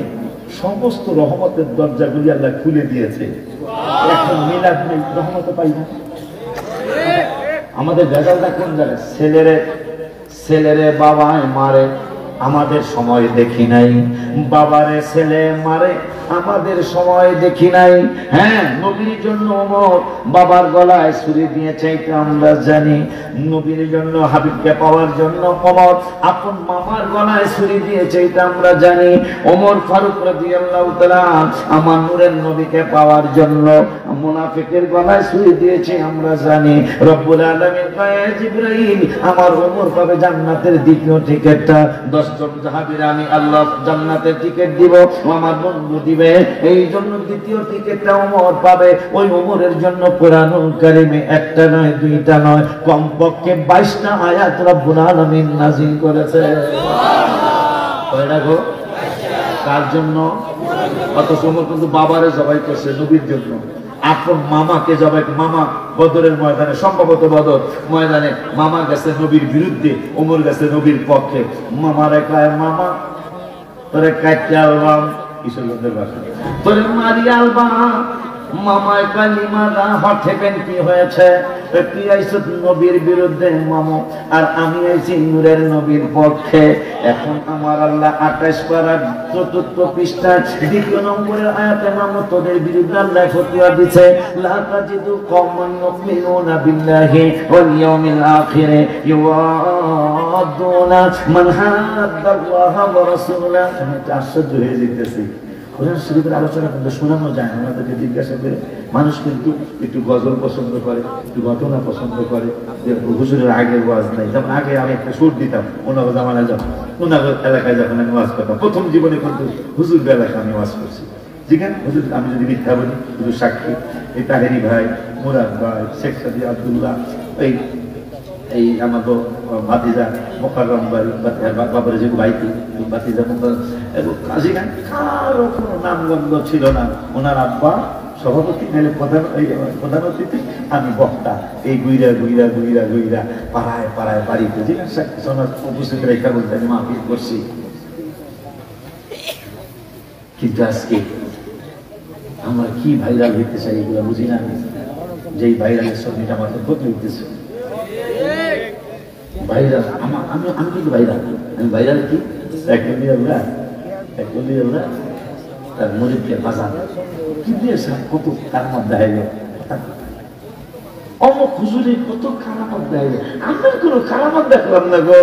সমস্ত রহমতের দরজাগুলি আল্লাহ খুলে দিয়েছে। এখন মিলাদ নেই, রহমত পাই না। আমাদের ভেজালটা কোন জায়গায়? ছেলেরে বাবায় মারে, আমাদের সময় দেখি নাই। বাবারে ছেলে মারে, আমাদের সময় দেখি নাই। হ্যাঁ, নবীর জন্য ওমর বাবার গলায় ছুরি দিয়ে চাইতে আমরা জানি। নবীর জন্য, হাবিবকে পাওয়ার জন্য ওমর আপন মামার গলায় ছুরি দিয়ে চাইতে আমরা জানি। ওমর ফারুক রাদিয়াল্লাহু তাআলা আমার নূরের নবীকে পাওয়ার জন্য মুনাফিকের গলায় ছুরি দিয়েছে আমরা জানি। রব্বুল আলামিন কয় জিবরাইল, আমার ওমর পাবে জান্নাতের দ্বিতীয় টিকেটটা। 10 জন সাহাবীরা আমি আল্লাহ জান্নাতের টিকেট দিব, আমার বন্ধু দিবে, এই জন্য দ্বিতীয় টিকেটটা ওমর পাবে। ওই ওমরের জন্য কোরআনুল কারীমে একটা নয়, দুইটা নয়, কমপক্ষে 22টা আয়াত রব্বুল আলামিন নাযিল করেছে। কয়টা গো? কার জন্য? অথচ ওমর কিন্তু বাবারে জবাই করছে নবীর জন্য, আপন মামাকে জবাই। মামা বদরের ময়দানে, সম্ভবত বদর ময়দানে মামা গেছে নবীর বিরুদ্ধে, ওমর গেছে নবীর পক্ষে। মামারে কয়, মামা তোরে কাটতে আলবাম, কিশোরগঞ্জের ভাষা, তোরে মারি আলবাম। মামায় কালিমাদা হঠেবেন, কি হয়েছে? তুই আইছ নবীর বিরুদ্ধে মামু, আর আমি আইছি নূরের নবীর পক্ষে। এখন আমার আল্লাহ 28 পারার 4th পৃষ্ঠা 2 নম্বরের আয়াতে মামু তোদের বিরুদ্ধে আল্লাহ ফতোয়া দিয়েছে, লা তাজিদু কওমান ইউমিনুনা বিল্লাহি ওয়াল ইয়াউমিল আখির ইউআদুনা মান হাদাল্লাহা ওয়া রাসূলাহু। আমি আশ্চর্য হয়ে যেতেছি, কোরআন শরীফের আলোচনা কিন্তু শোনানো যায় না। আমাদেরকে জিজ্ঞাসা করে মানুষ কিন্তু একটু গজল পছন্দ করে, একটু ঘটনা পছন্দ করে, যে হুজুরের আগের ওয়াজ নাই। যেমন আগে আমি একটা সুর দিতাম ওনার জামানায়, যখন ওনার এলাকায় যখন আমি ওয়াজ করতাম, প্রথম জীবনে কিন্তু হুজুর এলাকায় আমি ওয়াজ করছি। ঠিক আছে, হুজুর আমি যদি মিথ্যা বলি হুজুর সাক্ষী। এই তাহেরি ভাই, মুরাদ ভাই, শেখ সাদি আব্দুল্লাহ, এই আমার ভাতিজা মোকাররম ভাই, বাবার যে ভাইটি ভাতিজা এবং কাজী গান, কারো কোনো নামগন্ধ ছিল না। ওনার আব্বা সভাপতি, প্রধান অতিথি, আমি বক্তা। এই গুইরা গুইরা গুইরা গুইরা পাড়ায় পাড়ায় বাড়িতে জিজ্ঞাসা উপস্থিত রেখা বলতে আমি মাহফিল করছি। কিন্তু আজকে আমরা কি ভাইরাল হইতে চাই এগুলো বুঝি না, যেই ভাইরালের সঙ্গীটা আমাদের ক্ষতি হইতেছে। ভাইরাল আমি কিন্তু ভাইরাল, আমি ভাইরাল কি একদমই তার মরিদকে বাজান কি দিয়েছে, কত কারামত দেয়, অমুক হুজুরে কত কারামত দেয়। আমি কোনো কারামত দেখলাম না গো,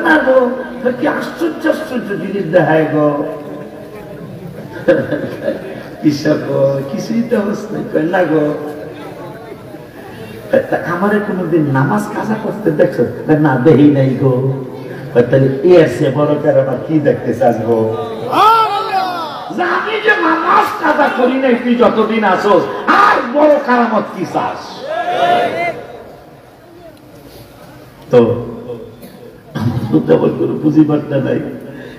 না গো, কি আশ্চর্য আশ্চর্য জিনিস দেখায় গো। কিছুই তো অবস্থা না গো। আমারে কোনদিন নামাজ কাজা করতে দেখছো? না, দেহি নাই গো। তাহলে এর সে বড় কারণ কি দেখতে চাস গো? আমি যে নামাজ কাজা করি নাই, তুই যতদিন আসোস, আর বড় কারামত কি চাস? তো বুঝি পারতে নাই,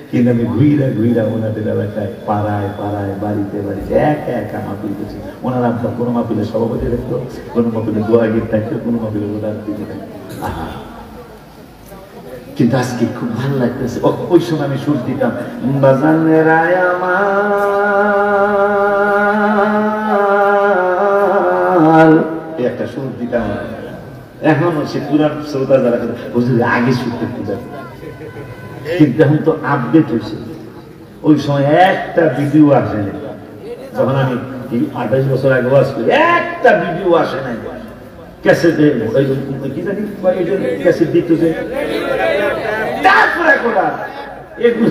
কিন্তু আমি ঘুইরা ঘুইরা ওনাদের এলাকায় পাড়ায় পাড়ায় বাড়িতে বাড়িতে একা একা মাহফিল করছি। ওনার আব্বা কোনো মাহফিলে সভাপতি থাকতো, কোনো মাহফিলে দোয়া গীত থাকতো, কোনো মাহফিলে ওনার দিকে থাকতো। কিন্তু আজকে খুব ভালো লাগতেছে। ওই সময় আমি সুর দিতাম, বাজানেরায় আমার, একটা সুর দিতাম। এখন সে পুরান শ্রোতা যারা আগে সুর করতে যাবে, কিন্তু এখন তো আপডেট হয়েছে। ওই সময় একটা ভিডিও আসে নাই। যখন আমি 28 বছর আগে ওয়াজ করি, একটা ভিডিও আসে নাই। ক্যাসেটে কি জানি ক্যাসেট দিত যে তারপরে কোরআন এগুলো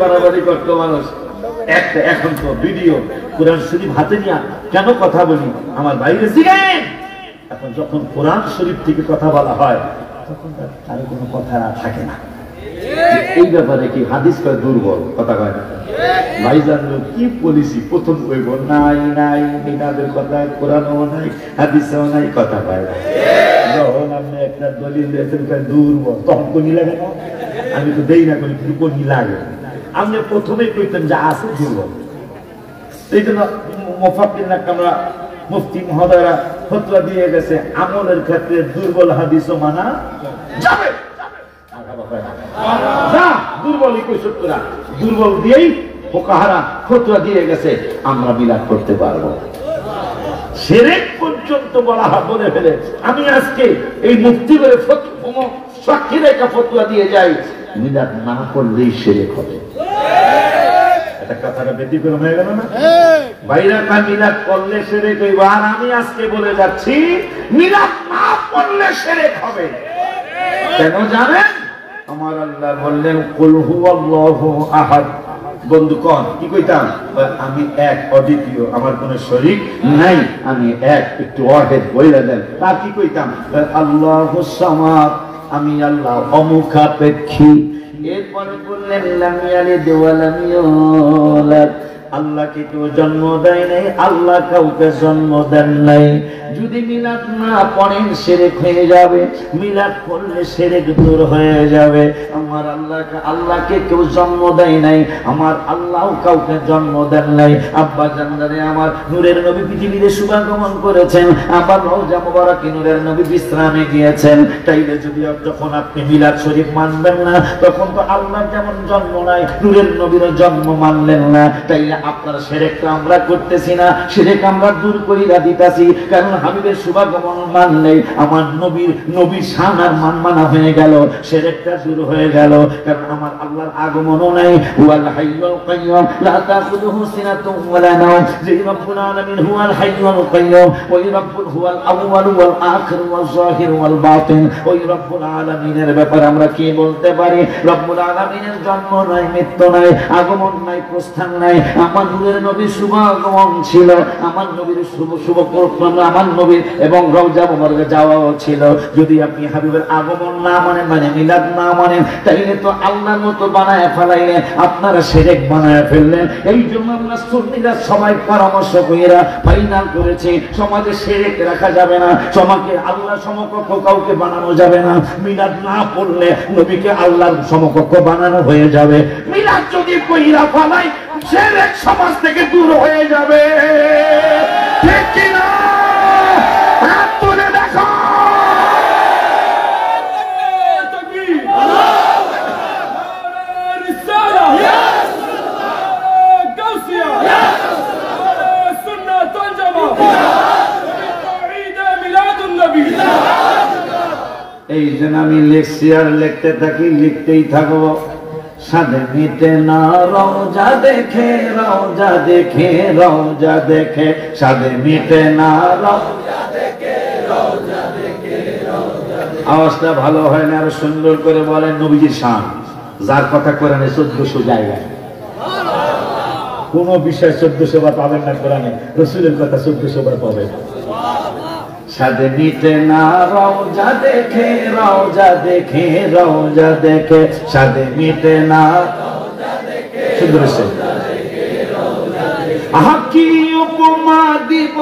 বাড়াবাড়ি করতো মানুষ। একটা এখন তো ভিডিও কোরআন শরীফ হাতে নিয়ে কেন কথা বলি আমার বাইরে শিখেন। এখন যখন কোরআন শরীফ থেকে কথা বলা হয় তখন তার কোনো কথা থাকে না। এই ব্যাপারে কি হাদিস কয় দুর্বল, কথা কয় না ভাইজান কি পলিসি প্রথম কইব নাই নাই বিনাদের কথা কোরআনও নাই হাদিসও নাই, কথা কয় না। যখন আপনি একটা দলিল দিয়েছেন দুর্বল তখন কোনি লাগে না, আমি তো দেই না করি কিন্তু কোনি লাগে। আপনি প্রথমেই কইতেন যে আছে দুর্বল। এই জন্য মুফাক্কিররা আমরা মুফতি মহোদয়রা ফতোয়া দিয়ে গেছে আমলের ক্ষেত্রে দুর্বল হাদিসও মানা যাবে না। দুর্বলই কইসরা দুর্বল দিয়েই ফুকাহারা ফতোয়া দিয়ে গেছে আমরা মিলাদ করতে পারবো। শিরক পর্যন্ত বলে ফেলে আমি আজকে এই মুফতি বলে সাক্ষী রেখা ফতোয়া দিয়ে যাই মিলাদ না করলেই শিরক হবে। এটা কথাটা ব্যতিক্রম হয়ে গেল না? বাইরা কা মিলাদ করলে শিরক হইব, আর আমি আজকে বলে যাচ্ছি মিলাদ না করলে শিরক হবে। কেন জানেন? আমার আল্লাহ বললেন কুল হুয়াল্লাহু আহাদ। বন্ধু কোন কি কইতাম? আমি এক অদ্বিতীয়, আমার কোন শরীক নাই, আমি এক, একটু ওয়াহিদ বইলা দেন। তার কি কইতাম? আল্লাহুস সামাদ, আমি আল্লাহ অমুখাপেক্ষী। এরপরে বললেন লাম ইয়ালিদ ওয়া লাম ইউলাদ, আল্লাহকে কেউ জন্ম দেয় নাই, আল্লাহ কাউকে জন্ম দেন নাই। যদি মিলাদ না পড়েন শিরক হয়ে যাবে, মিলাদ পড়লে শিরক দূর হয়ে যাবে। আমার আল্লাহকে কেউ জন্ম দেয় নাই, আমার আল্লাহ কাউকে জন্ম দেন নাই। আব্বা জানদারে আমার নূরের নবী পৃথিবীতে শুভাগমন করেছেন, আবার রওজা মুবারাকে নূরের নবী বিশ্রামে গিয়েছেন। তাইলে যদি যখন আপনি মিলাদ শরীফ মানবেন না, তখন তো আল্লাহ যেমন জন্ম নাই নূরের নবীর জন্ম মানলেন না। তাইলে আপনার শিরকটা আমরা করতেছি না, শিরক আমরা দূর করিয়া দিতাছি। কারণ হাবিবের শুভাগমন মানলে আমার নবীর শান আর মান মানা হয়ে গেল, শিরকটা দূর হয়ে গেল। কারণ আমার আল্লাহর আগমনও নাই। হুয়াল হাইয়ুল কাইয়্যুম লা তাখুযুহু সিনাতুন ওয়া লা নাওম, যে রব্বুল আলামিন হুয়াল হাইয়ুল কাইয়্যুম, ওই রব্বুল হুয়াল আউয়াল ওয়াল আখির ওয়াল যাহির ওয়াল বাতিন। ওই রব্বুল আলামিনের ব্যাপারে আমরা কি বলতে পারি? রব্বুল আলামিনের জন্ম নাই, মৃত্যু নাই, আগমন নাই, প্রস্থান নাই। আমার নূরের নবীর শুভাগমন ছিল, আমার নবীর শুভ আমার নবীর এবং রওজা মুবারকে যাওয়াও ছিল। যদি আপনি হাবিবের আগমন না মানেন, মানে মিলাদ না মানেন, তাইলে তো আল্লাহর মতো বানায় ফেলাইলেন, আপনারা শিরক বানায় ফেললেন। এই জন্য আমরা সুন্নিরা সবাই পরামর্শ কইরা ফাইনাল করেছি সমাজে শিরক রাখা যাবে না, সমাজে আল্লাহর সমকক্ষ কাউকে বানানো যাবে না। মিলাদ না পড়লে নবীকে আল্লাহর সমকক্ষ বানানো হয়ে যাবে। মিলাদ যদি কইরা ফেলাই শিরক সমাজ থেকে দূর হয়ে যাবে। ঠিক কি না? হাত তুলে দেখো। এই জন্য আমি লিখছি আর লিখতে থাকি, লিখতেই থাকবো। সাদে মিটে না রওজা দেখে, রওজা দেখে, রওজা দেখে, সাদে মিটে না রওজা দেখে, রওজা দেখে, রওজা দেখে। আওয়াজটা ভালো হয় না, আরো সুন্দর করে বলেন নবীজির শান, যার কথা কোরআনে 1400 জায়গায়। কোন বিষয় 1400 বার পাবেন না কোরআনে, রাসূলের কথা 1400 বার পাবেন। সাদে মিটে না রওজা দেখে, রওজা দেখে, রওজা দেখে, সাদে মিটে না রওজা দেখে, সুন্দর সে কি উপমা দিব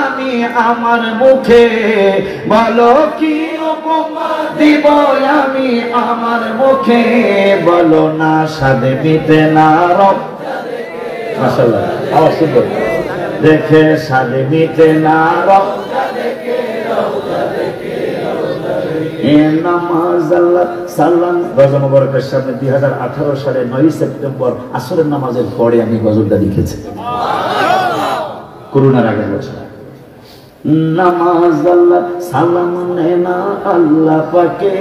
আমি আমার মুখে, বলো কি উপমা দিব আমি আমার মুখে, বলো না সাদে মিটে না রওজা দেখে, মাশাআল্লাহ আওয়াজ সুন্দর দেখে, সাদে মিটে না রওজা দেখে, রওজা দেখে, রওজা দেখে। নামাজ আল্লাহ সাল্লাম রওজা মুবারকের সামনে 2018 সালে 9 সেপ্টেম্বর আসরের নামাজের পরে আমি গজলটা লিখেছি, করোনার আগের বছর। নামাজ আল্লাহ সালাম নেনা আল্লাহ পাকে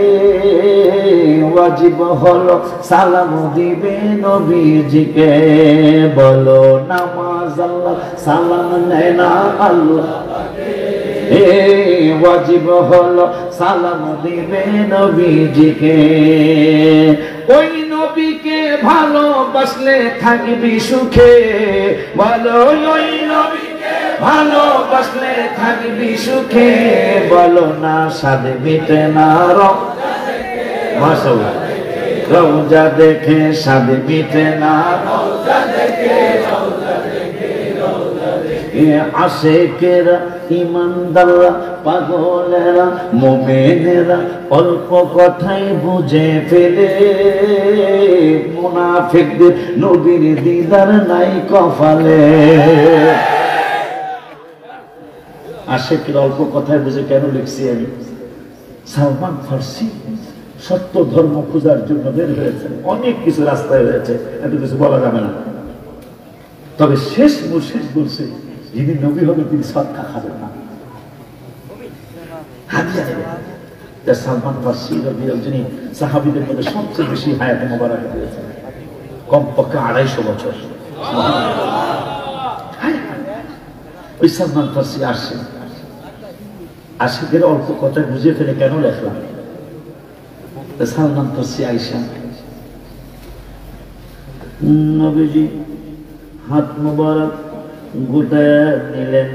ওয়াজিব হলো সালাম দিবে নবীজিকে বলো নামাজ আল্লাহ সালাম নেনা আল্লাহ ওয়াজিব হলো সালাম দিবে নবীজিকে ওই নবীকে ভালোবাসলে থাকবি সুখে বলো ওই নবীকে ভালোবাসলে থাকবি সুখে বলো না সাদে মিটে না মাশাআল্লাহ রওজা দেখে সাদে মিটে না আশেকেরা ইমানদাররা পাগলেরা মুমিনেরা অল্প কথাই বুঝে ফেলে মুনাফিকদের নবীর দিদার নাই কপালে আশেকেরা অল্প কথাই বুঝে কেন লিখছি আমি সালমান ফার্সি সত্য ধর্ম খোঁজার জন্য বের হয়েছে অনেক কিছু রাস্তায় হয়েছে এত কিছু বলা যাবে না তবে শেষ মুর্শিদ বলছে যিনি নবী হবে তিনি সদকা খাবেন না সালমান ফার্সি যিনি সাহাবীদের মধ্যে সবচেয়ে বেশি হায়াতে মোবারক দিয়েছেন কমপক্ষে 250 বছর ওই সালমান ফার্সি আসছেন আশিকের অল্প কথা বুঝে ফেলে কেন লেখলাম সালমান ফার্সি আইসা নবীজি হাত মোবারক গোটায় নিলেন